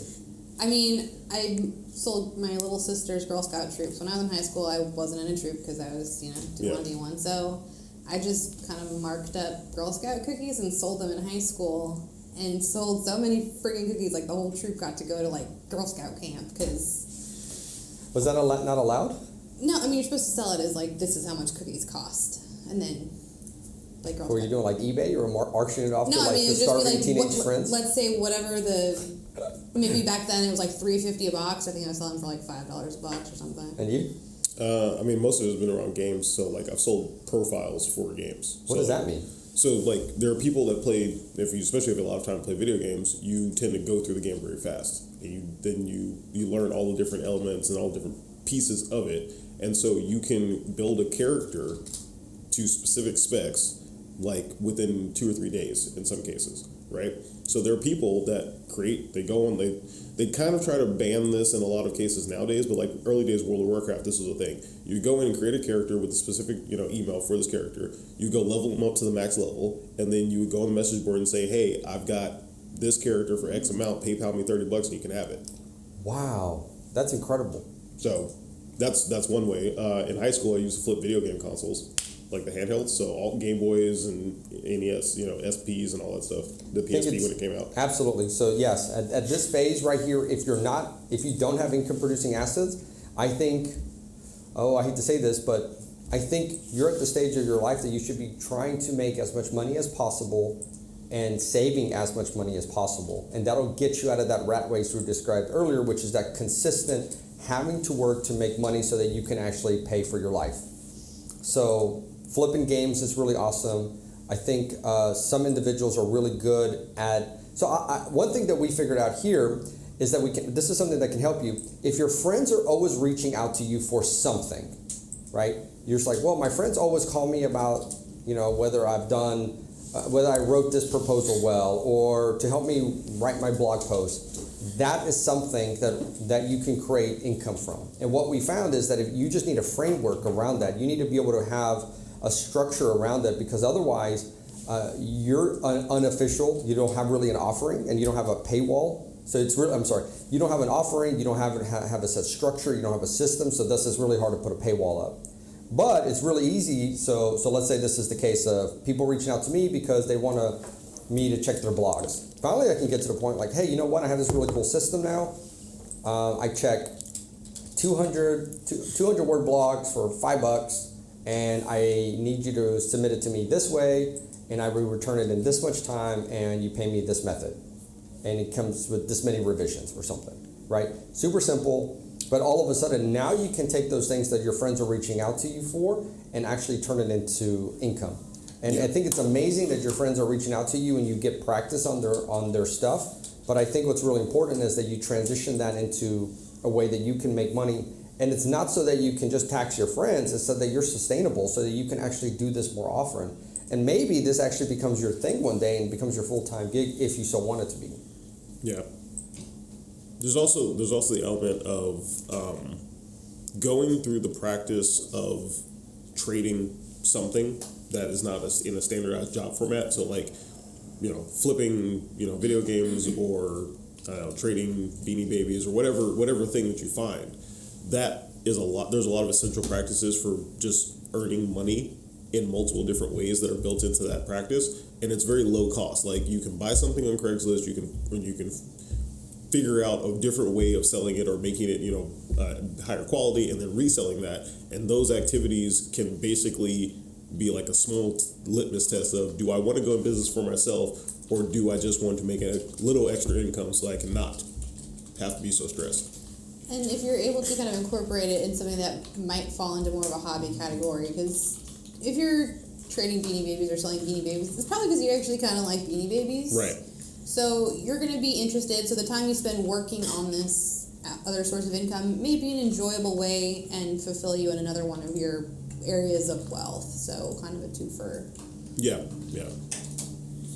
I mean, I sold my little sister's Girl Scout troops. When I was in high school, I wasn't in a troop because I was, didn't want to do one. So I just kind of marked up Girl Scout cookies and sold them in high school, and sold so many friggin' cookies, like the whole troop got to go to like Girl Scout camp. Because was that not allowed? No, I mean, you're supposed to sell it as like, this is how much cookies cost, and then like Girl Scout. Were you doing like eBay or auctioning it off to like I mean, the starving like, teenage friends? Let's say whatever maybe back then it was like $3.50 a box. I think I was selling for like $5 a box or something. And you? I mean, most of it has been around games. So like, I've sold profiles for games. What does that mean? So like, there are people that play. Especially if you have a lot of time to play video games, you tend to go through the game very fast, and you learn all the different elements and all the different pieces of it, and so you can build a character to specific specs, like within 2 or 3 days in some cases, right? So there are people that they go on, they kind of try to ban this in a lot of cases nowadays, but like early days World of Warcraft, this was a thing. You go in and create a character with a specific, email for this character. You go level them up to the max level, and then you would go on the message board and say, hey, I've got this character for X amount, PayPal me $30 and you can have it. Wow, that's incredible. So that's one way. In high school, I used to flip video game consoles, like the handhelds, so all Game Boys and NES, SPs and all that stuff. The PSP when it came out. Absolutely. So yes, at this phase right here, if you don't have income producing assets, I think, I hate to say this, but I think you're at the stage of your life that you should be trying to make as much money as possible and saving as much money as possible. And that'll get you out of that rat race we described earlier, which is that consistent having to work to make money so that you can actually pay for your life. So flipping games is really awesome. I think some individuals are really good at, so one thing that we figured out here is that this is something that can help you. If your friends are always reaching out to you for something, right? You're just like, well, my friends always call me about, whether whether I wrote this proposal well, or to help me write my blog post. That is something that you can create income from. And what we found is that if you just need a framework around that, you need to be able to have a structure around that, because otherwise you're unofficial. You don't have really an offering, and you don't have a paywall. So it's really, you don't have an offering, you don't have a set structure, you don't have a system. So thus it's really hard to put a paywall up. But it's really easy. So let's say this is the case of people reaching out to me because they want me to check their blogs. Finally, I can get to the point like, hey, you know what? I have this really cool system now. I check 200 word blogs for $5, and I need you to submit it to me this way, and I will return it in this much time, and you pay me this method. And it comes with this many revisions or something, right? Super simple. But all of a sudden, now you can take those things that your friends are reaching out to you for and actually turn it into income. And I think it's amazing that your friends are reaching out to you and you get practice on their stuff. But I think what's really important is that you transition that into a way that you can make money. And it's not so that you can just tax your friends. It's so that you're sustainable, so that you can actually do this more often. And maybe this actually becomes your thing one day and becomes your full-time gig if you so want it to be. Yeah. There's also the element of going through the practice of trading something that is not in a standardized job format. So like, flipping, video games, or trading Beanie Babies, or whatever thing that you find. That is a lot. There's a lot of essential practices for just earning money in multiple different ways that are built into that practice, and it's very low cost. Like you can buy something on Craigslist. You can figure out a different way of selling it or making it, higher quality, and then reselling that. And those activities can basically be like a small litmus test of, do I want to go in business for myself, or do I just want to make a little extra income so I can not have to be so stressed? And if you're able to kind of incorporate it in something that might fall into more of a hobby category, because if you're trading Beanie Babies or selling Beanie Babies, it's probably because you actually kind of like Beanie Babies. Right. So you're going to be interested. So the time you spend working on this other source of income may be an enjoyable way and fulfill you in another one of your areas of wealth. So kind of a twofer. Yeah.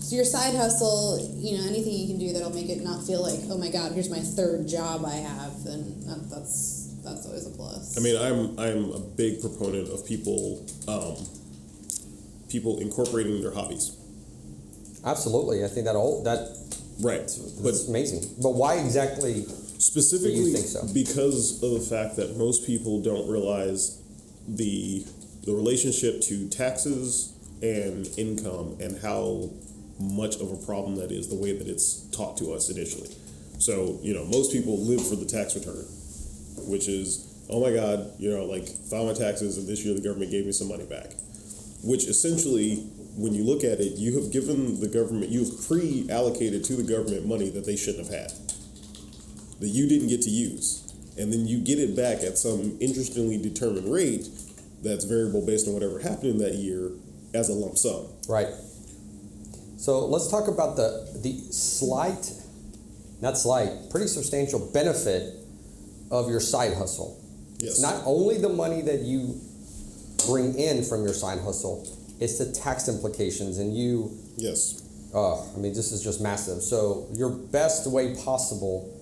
So your side hustle, anything you can do that'll make it not feel like, oh my God, here's my third job I have, then that's always a plus. I mean, I'm a big proponent of people incorporating their hobbies. Absolutely, I think that right, that's amazing. But why exactly? Specifically, do you think so? Because of the fact that most people don't realize the relationship to taxes and income and how much of a problem that is, the way that it's taught to us initially. So, most people live for the tax return, which is, oh my God, file my taxes and this year the government gave me some money back. Which essentially, when you look at it, you have given the government, you've pre-allocated to the government money that they shouldn't have had, that you didn't get to use. And then you get it back at some interestingly determined rate that's variable based on whatever happened in that year as a lump sum. Right. So let's talk about the pretty substantial benefit of your side hustle. Yes. It's not only the money that you bring in from your side hustle, it's the tax implications, and you. Yes. I mean, this is just massive. So your best way possible.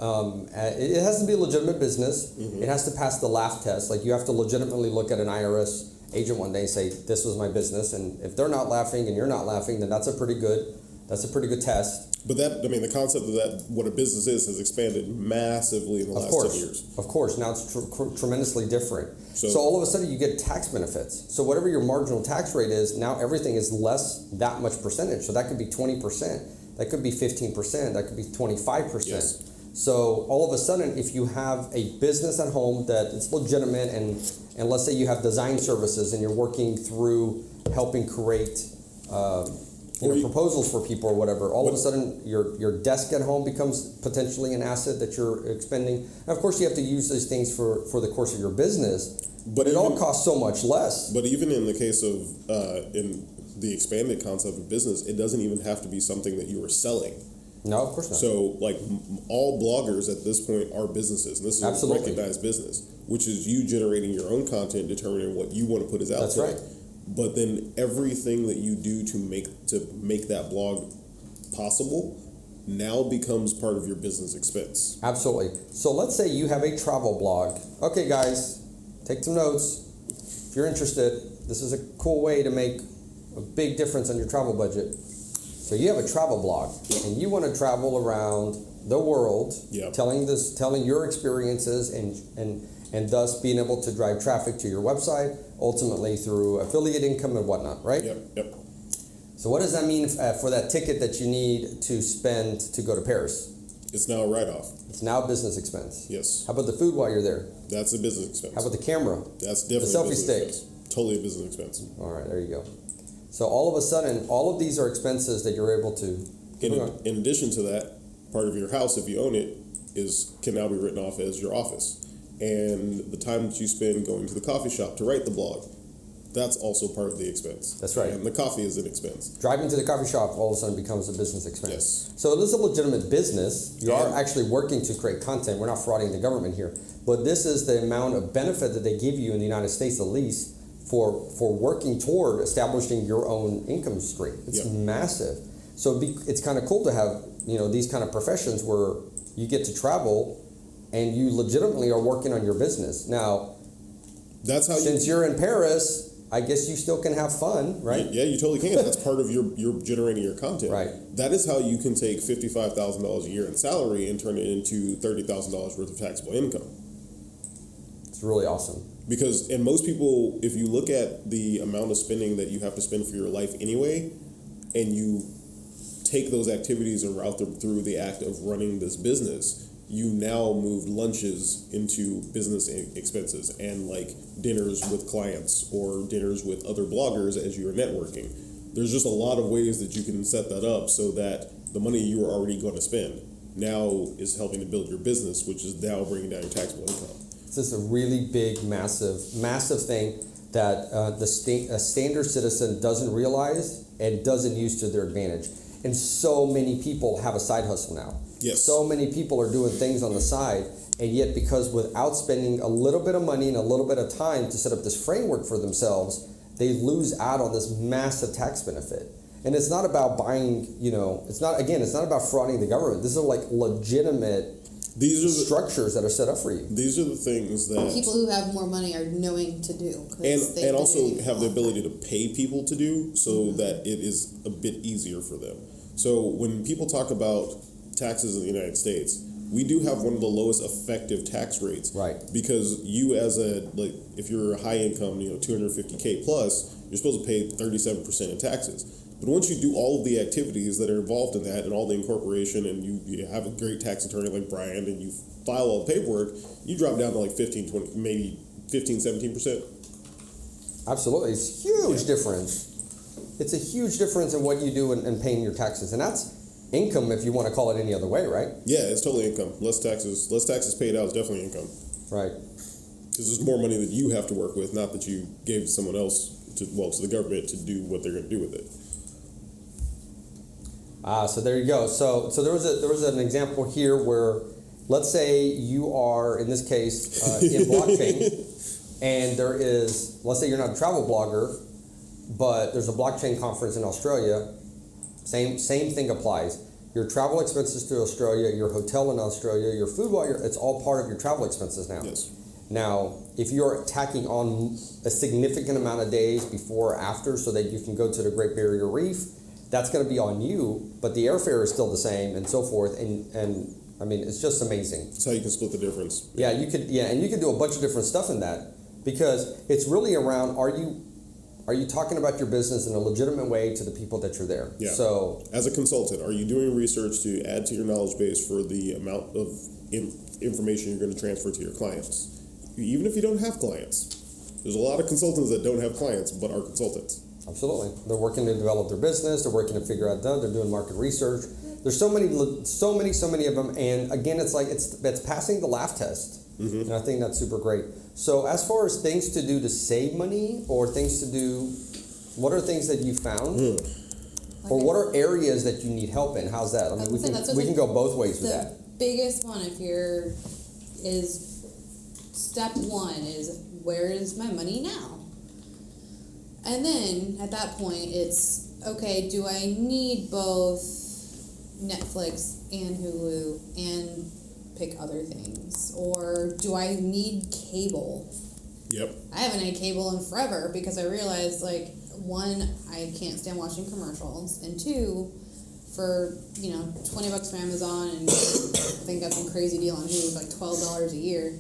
It has to be a legitimate business. It has to pass the laugh test. Like you have to legitimately look at an IRS agent one day and say, "This was my business," and if they're not laughing and you're not laughing, then that's a pretty good test. But that, I mean, the concept of that, what a business is, has expanded massively in the last 10 years. Of course. Now it's tremendously different. So all of a sudden you get tax benefits. So whatever your marginal tax rate is, now everything is less that much percentage. So that could be 20%. That could be 15%. That could be 25%. Yes. So all of a sudden, if you have a business at home that is legitimate, and let's say you have design services and you're working through helping create proposals for people or whatever, all of a sudden your desk at home becomes potentially an asset that you're expending. And of course, you have to use these things for the course of your business, but it all costs so much less. But even in the case of in the expanded concept of business, it doesn't even have to be something that you are selling. No, of course not. So, like, all bloggers at this point are businesses, and this is a recognized business, which is you generating your own content, determining what you want to put as out there. That's right. But then everything that you do to make that blog possible now becomes part of your business expense. Absolutely. So let's say you have a travel blog. Okay, guys, take some notes. If you're interested, this is a cool way to make a big difference on your travel budget. So you have a travel blog, and you want to travel around the world, telling your experiences, and thus being able to drive traffic to your website, ultimately through affiliate income and whatnot, right? Yep. So what does that mean for that ticket that you need to spend to go to Paris? It's now a write-off. It's now a business expense. Yes. How about the food while you're there? That's a business expense. How about the camera? That's definitely the selfie a business stick. expense. Totally a business expense. All right, there you go. So all of a sudden, all of these are expenses that you're able to. In addition to that, part of your house, if you own it, can now be written off as your office. And the time that you spend going to the coffee shop to write the blog, that's also part of the expense. That's right. And the coffee is an expense. Driving to the coffee shop all of a sudden becomes a business expense. Yes. So it is a legitimate business. You are actually working to create content. We're not frauding the government here. But this is the amount of benefit that they give you in the United States, at least, for working toward establishing your own income stream. It's massive. So it's kind of cool to have these kind of professions where you get to travel and you legitimately are working on your business. Now, that's how since you're in Paris, I guess you still can have fun, right? Yeah, you totally can. That's part of your generating your content. Right. That is how you can take $55,000 a year in salary and turn it into $30,000 worth of taxable income. It's really awesome. Because, and most people, if you look at the amount of spending that you have to spend for your life anyway, and you take those activities and route them through the act of running this business, you now moved lunches into business expenses and like dinners with clients or dinners with other bloggers as you're networking. There's just a lot of ways that you can set that up so that the money you were already going to spend now is helping to build your business, which is now bringing down your taxable income. This is a really big, massive thing that a standard citizen doesn't realize and doesn't use to their advantage. And so many people have a side hustle now. Yes. So many people are doing things on the side, and yet because without spending a little bit of money and a little bit of time to set up this framework for themselves, they lose out on this massive tax benefit. And it's not about buying, it's not about frauding the government. This is like legitimate structures that are set up for you. These are the things that people who have more money are knowing to do. And also have the ability to pay people to do so that it is a bit easier for them. So when people talk about taxes in the United States, we do have one of the lowest effective tax rates. Right. Because you if you're a high income, $250K plus, you're supposed to pay 37% in taxes. But once you do all of the activities that are involved in that and all the incorporation and you have a great tax attorney like Brian and you file all the paperwork, you drop down to like 15, 20, maybe 15, 17%. Absolutely. It's a huge difference. It's a huge difference in what you do in paying your taxes. And that's income if you want to call it any other way, right? Yeah, it's totally income. Less taxes paid out is definitely income. Right. Because there's more money that you have to work with, not that you gave to someone else, to the government to do what they're going to do with it. So there you go. So there was an example here where, let's say you are, in this case, in blockchain, and let's say you're not a travel blogger, but there's a blockchain conference in Australia. Same thing applies. Your travel expenses to Australia, your hotel in Australia, your food while it's all part of your travel expenses now. Yes. Now, if you're tacking on a significant amount of days before or after so that you can go to the Great Barrier Reef, that's going to be on you, but the airfare is still the same and so forth. And I mean, it's just amazing. That's how you can split the difference. Yeah, you could. Yeah, and you can do a bunch of different stuff in that because it's really around are you talking about your business in a legitimate way to the people that you're there? Yeah. So, as a consultant, are you doing research to add to your knowledge base for the amount of information you're going to transfer to your clients? Even if you don't have clients, there's a lot of consultants that don't have clients but are consultants. absolutely, they're working to develop their business. They're working to figure out that. They're doing market research. There's so many of them. And again, it's like it's passing the laugh test. Mm-hmm. And I think that's super great. So as far as things to do to save money or things to do, what are things that you found? Or what are areas that you need help in? How's that? I mean, we can go both ways with that. The biggest one is step one is where is my money now? And then at that point it's, okay, do I need both Netflix and Hulu and pick other things? Or do I need cable? Yep. I haven't had cable in forever because I realized, like, one, I can't stand watching commercials, and two, for, $20 for Amazon, and I think got some crazy deal on Hulu, like $12 a year.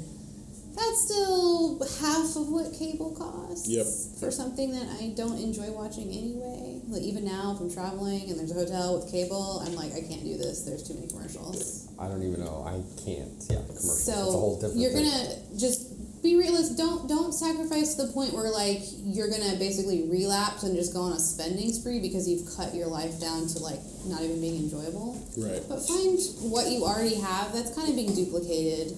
That's still half of what cable costs. Yep. For something that I don't enjoy watching anyway. Like, even now, if I'm traveling and there's a hotel with cable, I'm like, I can't do this. There's too many commercials. I don't even know. I can't. Yeah, commercial. So it's a whole different you're thing. gonna just be realistic. Don't sacrifice to the point where, like, you're gonna basically relapse and just go on a spending spree because you've cut your life down to, like, not even being enjoyable. Right. But find what you already have that's kind of being duplicated.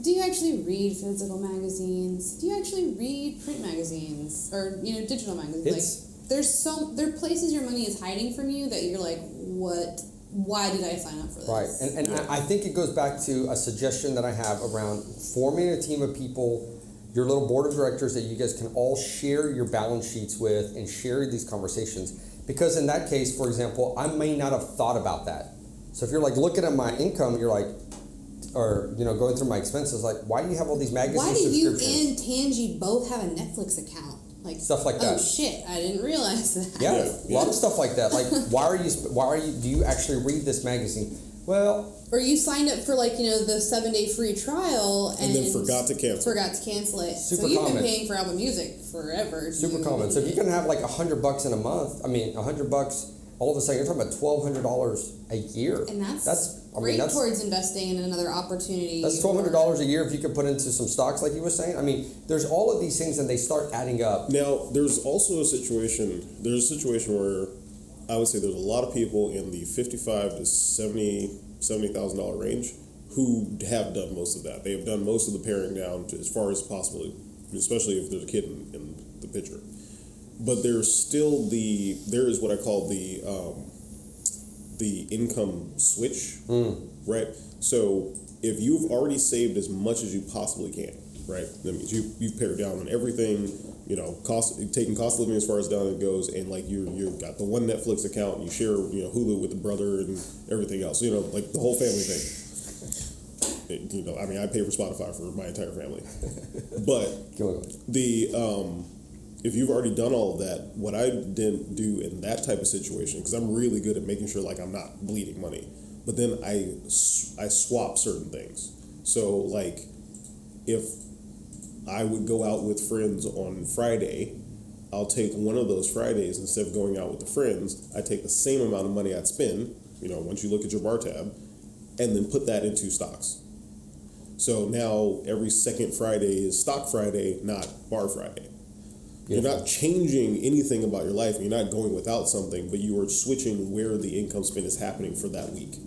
Do you actually read physical magazines? Do you actually read print magazines or digital magazines? There are places your money is hiding from you that you're like, what? Why did I sign up for this? Right, and I think it goes back to a suggestion that I have around forming a team of people, your little board of directors that you guys can all share your balance sheets with and share these conversations. Because in that case, for example, I may not have thought about that. So if you're like looking at my income, you're like, or going through my expenses, like, why do you have all these magazine Why do you subscriptions? and Tangi both have a Netflix account? Like Stuff like that. Oh shit! I didn't realize that. Yeah, Yeah. a lot of stuff like that. Like, do you actually read this magazine? Well, Or you signed up for, like, the 7-day free trial and then forgot to cancel. it. Super so you've common. been paying for Apple Music forever. super common. So if you can have like $100 in a month, $100, all of a sudden you're talking about $1,200 a year. And that's great towards investing in another opportunity. That's $1,200 a year if you could put into some stocks, like you were saying. I mean, there's all of these things and they start adding up. Now, there's also a situation where I would say there's a lot of people in the $55,000 to $70,000 range who have done most of that. They have done most of the paring down to as far as possible, especially if there's a kid in the picture. But there is what I call the income switch, right? So if you've already saved as much as you possibly can, right? That means you've pared down on everything, taking cost of living as far as down it goes, and like you've got the one Netflix account, and you share Hulu with the brother and everything else, like the whole family thing. I pay for Spotify for my entire family, but if you've already done all of that, what I didn't do in that type of situation, because I'm really good at making sure like I'm not bleeding money, but then I swap certain things. So like if I would go out with friends on Friday, I'll take one of those Fridays, instead of going out with the friends, I take the same amount of money I'd spend, once you look at your bar tab, and then put that into stocks. So now every second Friday is Stock Friday, not Bar Friday. You're not changing anything about your life. You're not going without something, but you are switching where the income spend is happening for that week.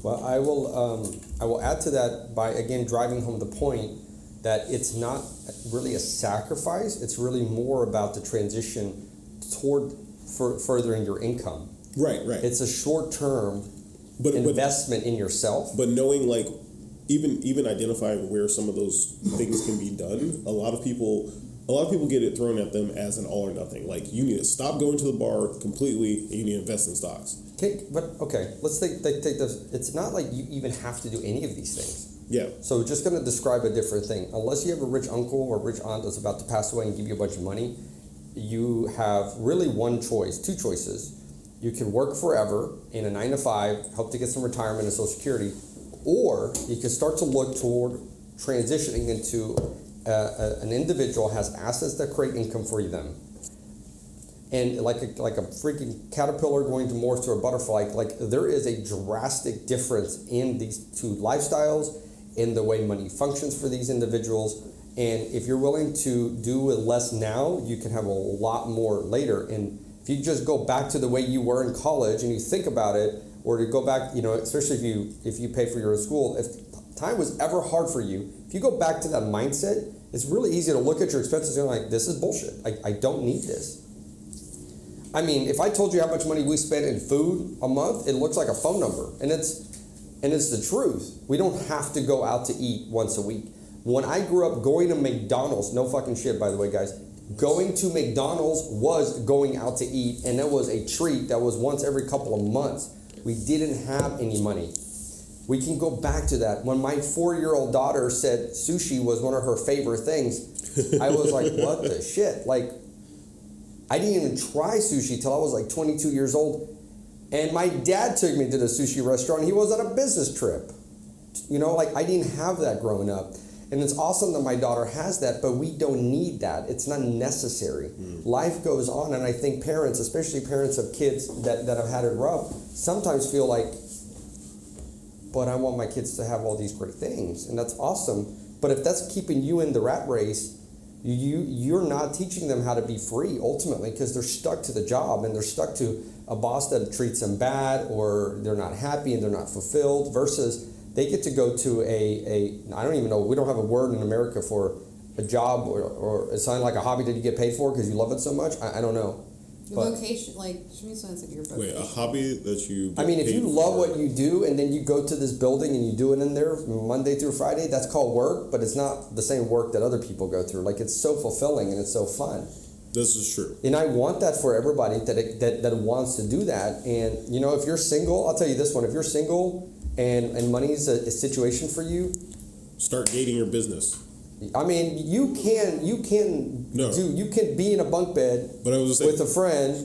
Well, I will add to that by, again, driving home the point that it's not really a sacrifice. It's really more about the transition toward furthering your income. Right. It's a short-term investment in yourself. But knowing, like, even identifying where some of those things can be done, a lot of people a lot of people get it thrown at them as an all or nothing. Like, you need to stop going to the bar completely, and you need to invest in stocks. Okay, let's take this. It's not like you even have to do any of these things. Yeah. So just going to describe a different thing. Unless you have a rich uncle or rich aunt that's about to pass away and give you a bunch of money, you have really two choices. You can work forever in a 9 to 5, hope to get some retirement and Social Security, or you can start to look toward transitioning into an individual has assets that create income for them. And like a freaking caterpillar going to morph to a butterfly, like there is a drastic difference in these two lifestyles, in the way money functions for these individuals. And if you're willing to do with less now, you can have a lot more later. And if you just go back to the way you were in college and you think about it, or to go back, especially if you pay for your school, if time was ever hard for you, if you go back to that mindset, it's really easy to look at your expenses and like, this is bullshit. I don't need this. I mean, if I told you how much money we spent in food a month, it looks like a phone number. And it's the truth. We don't have to go out to eat once a week. When I grew up, going to McDonald's, no fucking shit, by the way, guys, going to McDonald's was going out to eat, and it was a treat that was once every couple of months. We didn't have any money. We can go back to that. When my 4-year-old daughter said sushi was one of her favorite things, I was like, what the shit? Like, I didn't even try sushi till I was like 22 years old. And my dad took me to the sushi restaurant. He was on a business trip. I didn't have that growing up. And it's awesome that my daughter has that, but we don't need that. It's not necessary. Life goes on, and I think parents, especially parents of kids that have had it rough, sometimes feel like, but I want my kids to have all these great things, and that's awesome. But if that's keeping you in the rat race, you're not teaching them how to be free ultimately, because they're stuck to the job and they're stuck to a boss that treats them bad, or they're not happy and they're not fulfilled, versus they get to go to I don't even know, we don't have a word in America for a job or it's something like a hobby that you get paid for because you love it so much. I don't know. Your vocation, to me, sounds like your vocation. Wait, a hobby that you get if you paid love for. what you do and then you go to this building and you do it in there Monday through Friday, that's called work, but it's not the same work that other people go through. Like, it's so fulfilling and it's so fun. This is true. And I want that for everybody that wants to do that. And, if you're single, I'll tell you this one, if you're single and money's a situation for you, start dating your business. I mean, you can be in a bunk bed with a friend,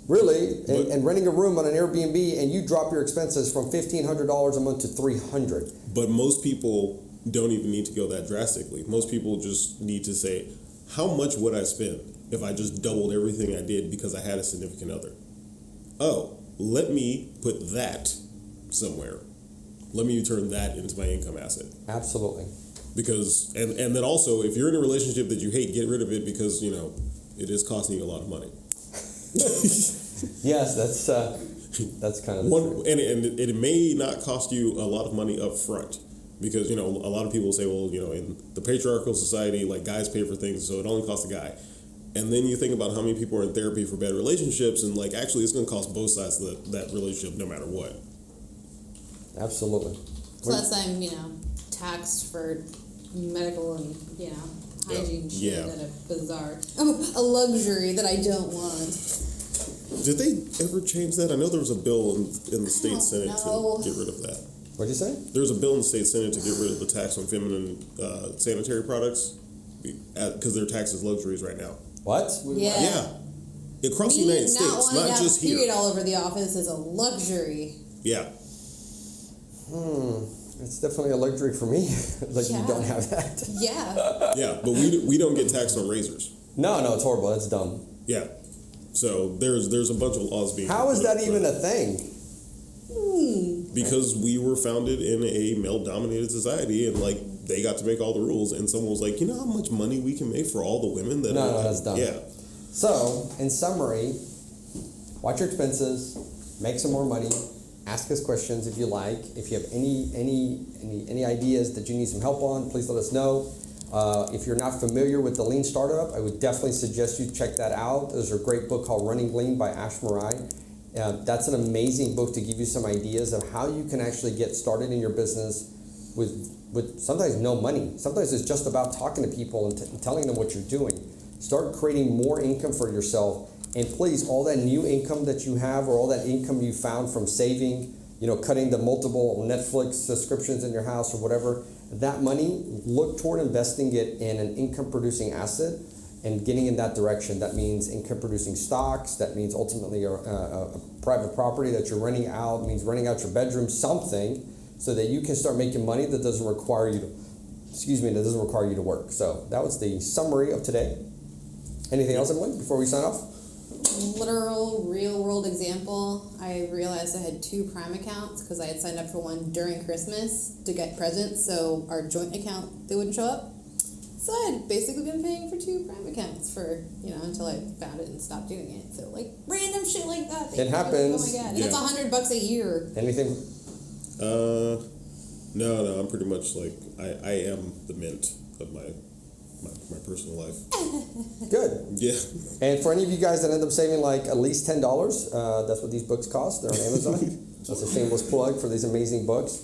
really, and renting a room on an Airbnb, and you drop your expenses from $1,500 a month to $300. But most people don't even need to go that drastically. Most people just need to say, how much would I spend if I just doubled everything I did because I had a significant other? Oh, let me put that somewhere. Let me turn that into my income asset. Absolutely. Because, and then also, if you're in a relationship that you hate, get rid of it, because, it is costing you a lot of money. Yes, that's kind of the truth. And it may not cost you a lot of money up front, because, a lot of people say, well, in the patriarchal society, like, guys pay for things, so it only costs a guy. And then you think about how many people are in therapy for bad relationships, and, like, actually it's going to cost both sides of that relationship no matter what. Absolutely. Plus, I'm, taxed for medical and, hygiene shit at a bizarre, a luxury that I don't want. Did they ever change that? I know there was a bill in the state Senate to get rid of that. What'd you say? There was a bill in the state Senate to get rid of the tax on feminine sanitary products, because they're taxed as luxuries right now. What? Yeah. Across the United States, not just here. Period all over the office is a luxury. Yeah. It's definitely a luxury for me. You don't have that. Yeah. Yeah, but we don't get taxed on razors. No, it's horrible. That's dumb. Yeah. So there's a bunch of laws being. How is that even a thing? Because we were founded in a male-dominated society, and they got to make all the rules, and someone was like, how much money we can make for all the women that. No, that's dumb. Yeah. So, in summary, watch your expenses, make some more money. Ask us questions if you like. If you have any ideas that you need some help on, please let us know. If you're not familiar with the Lean Startup, I would definitely suggest you check that out. There's a great book called Running Lean by Ash Marai. That's an amazing book to give you some ideas of how you can actually get started in your business with with sometimes no money. Sometimes it's just about talking to people and telling them what you're doing. Start creating more income for yourself. And please, all that new income that you have or all that income you found from saving, cutting the multiple Netflix subscriptions in your house or whatever, that money, look toward investing it in an income producing asset and getting in that direction. That means income producing stocks. That means ultimately a private property that you're renting out, means renting out your bedroom, something, so that you can start making money that doesn't require you to work. So that was the summary of today. Anything else, Emily, before we sign off? Literal, real world example. I realized I had 2 Prime accounts because I had signed up for one during Christmas to get presents, so our joint account, they wouldn't show up. So I had basically been paying for 2 Prime accounts for, until I found it and stopped doing it. So random shit like that. It happens. Oh my God. And it's $100 a year. Anything? No, I'm pretty much I am the mint of my personal life. Good. Yeah. And for any of you guys that end up saving at least $10, that's what these books cost. They're on Amazon. That's a shameless plug for these amazing books.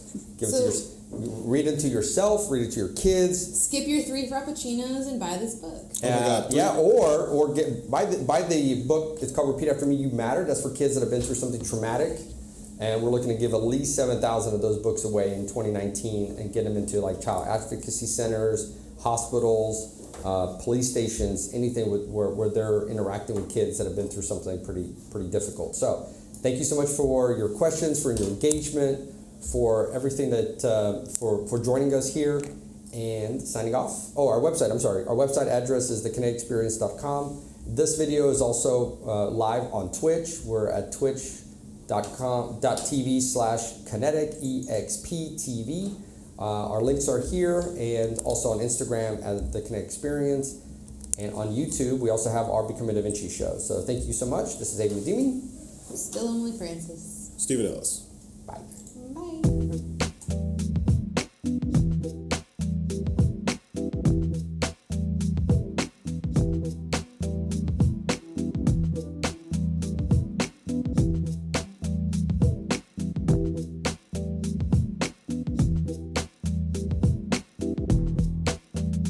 Read it to yourself, read it to your kids. Skip your 3 Frappuccinos and buy this book. Oh my God. Yeah, or buy the book. It's called Repeat After Me, You Matter. That's for kids that have been through something traumatic. And we're looking to give at least 7,000 of those books away in 2019 and get them into child advocacy centers, hospitals, police stations, anything where they're interacting with kids that have been through something pretty difficult. So thank you so much for your questions, for your engagement, for everything for joining us here and signing off. Oh, our website, I'm sorry. Our website address is thekineticexperience.com. This video is also live on Twitch. We're at twitch.tv/kineticexptv. Our links are here and also on Instagram at the Kinetic Experience. And on YouTube, we also have our Becoming Da Vinci show. So thank you so much. This is Abe Nadimi. Still Emily Francis. Stephen Ellis. Bye. Bye.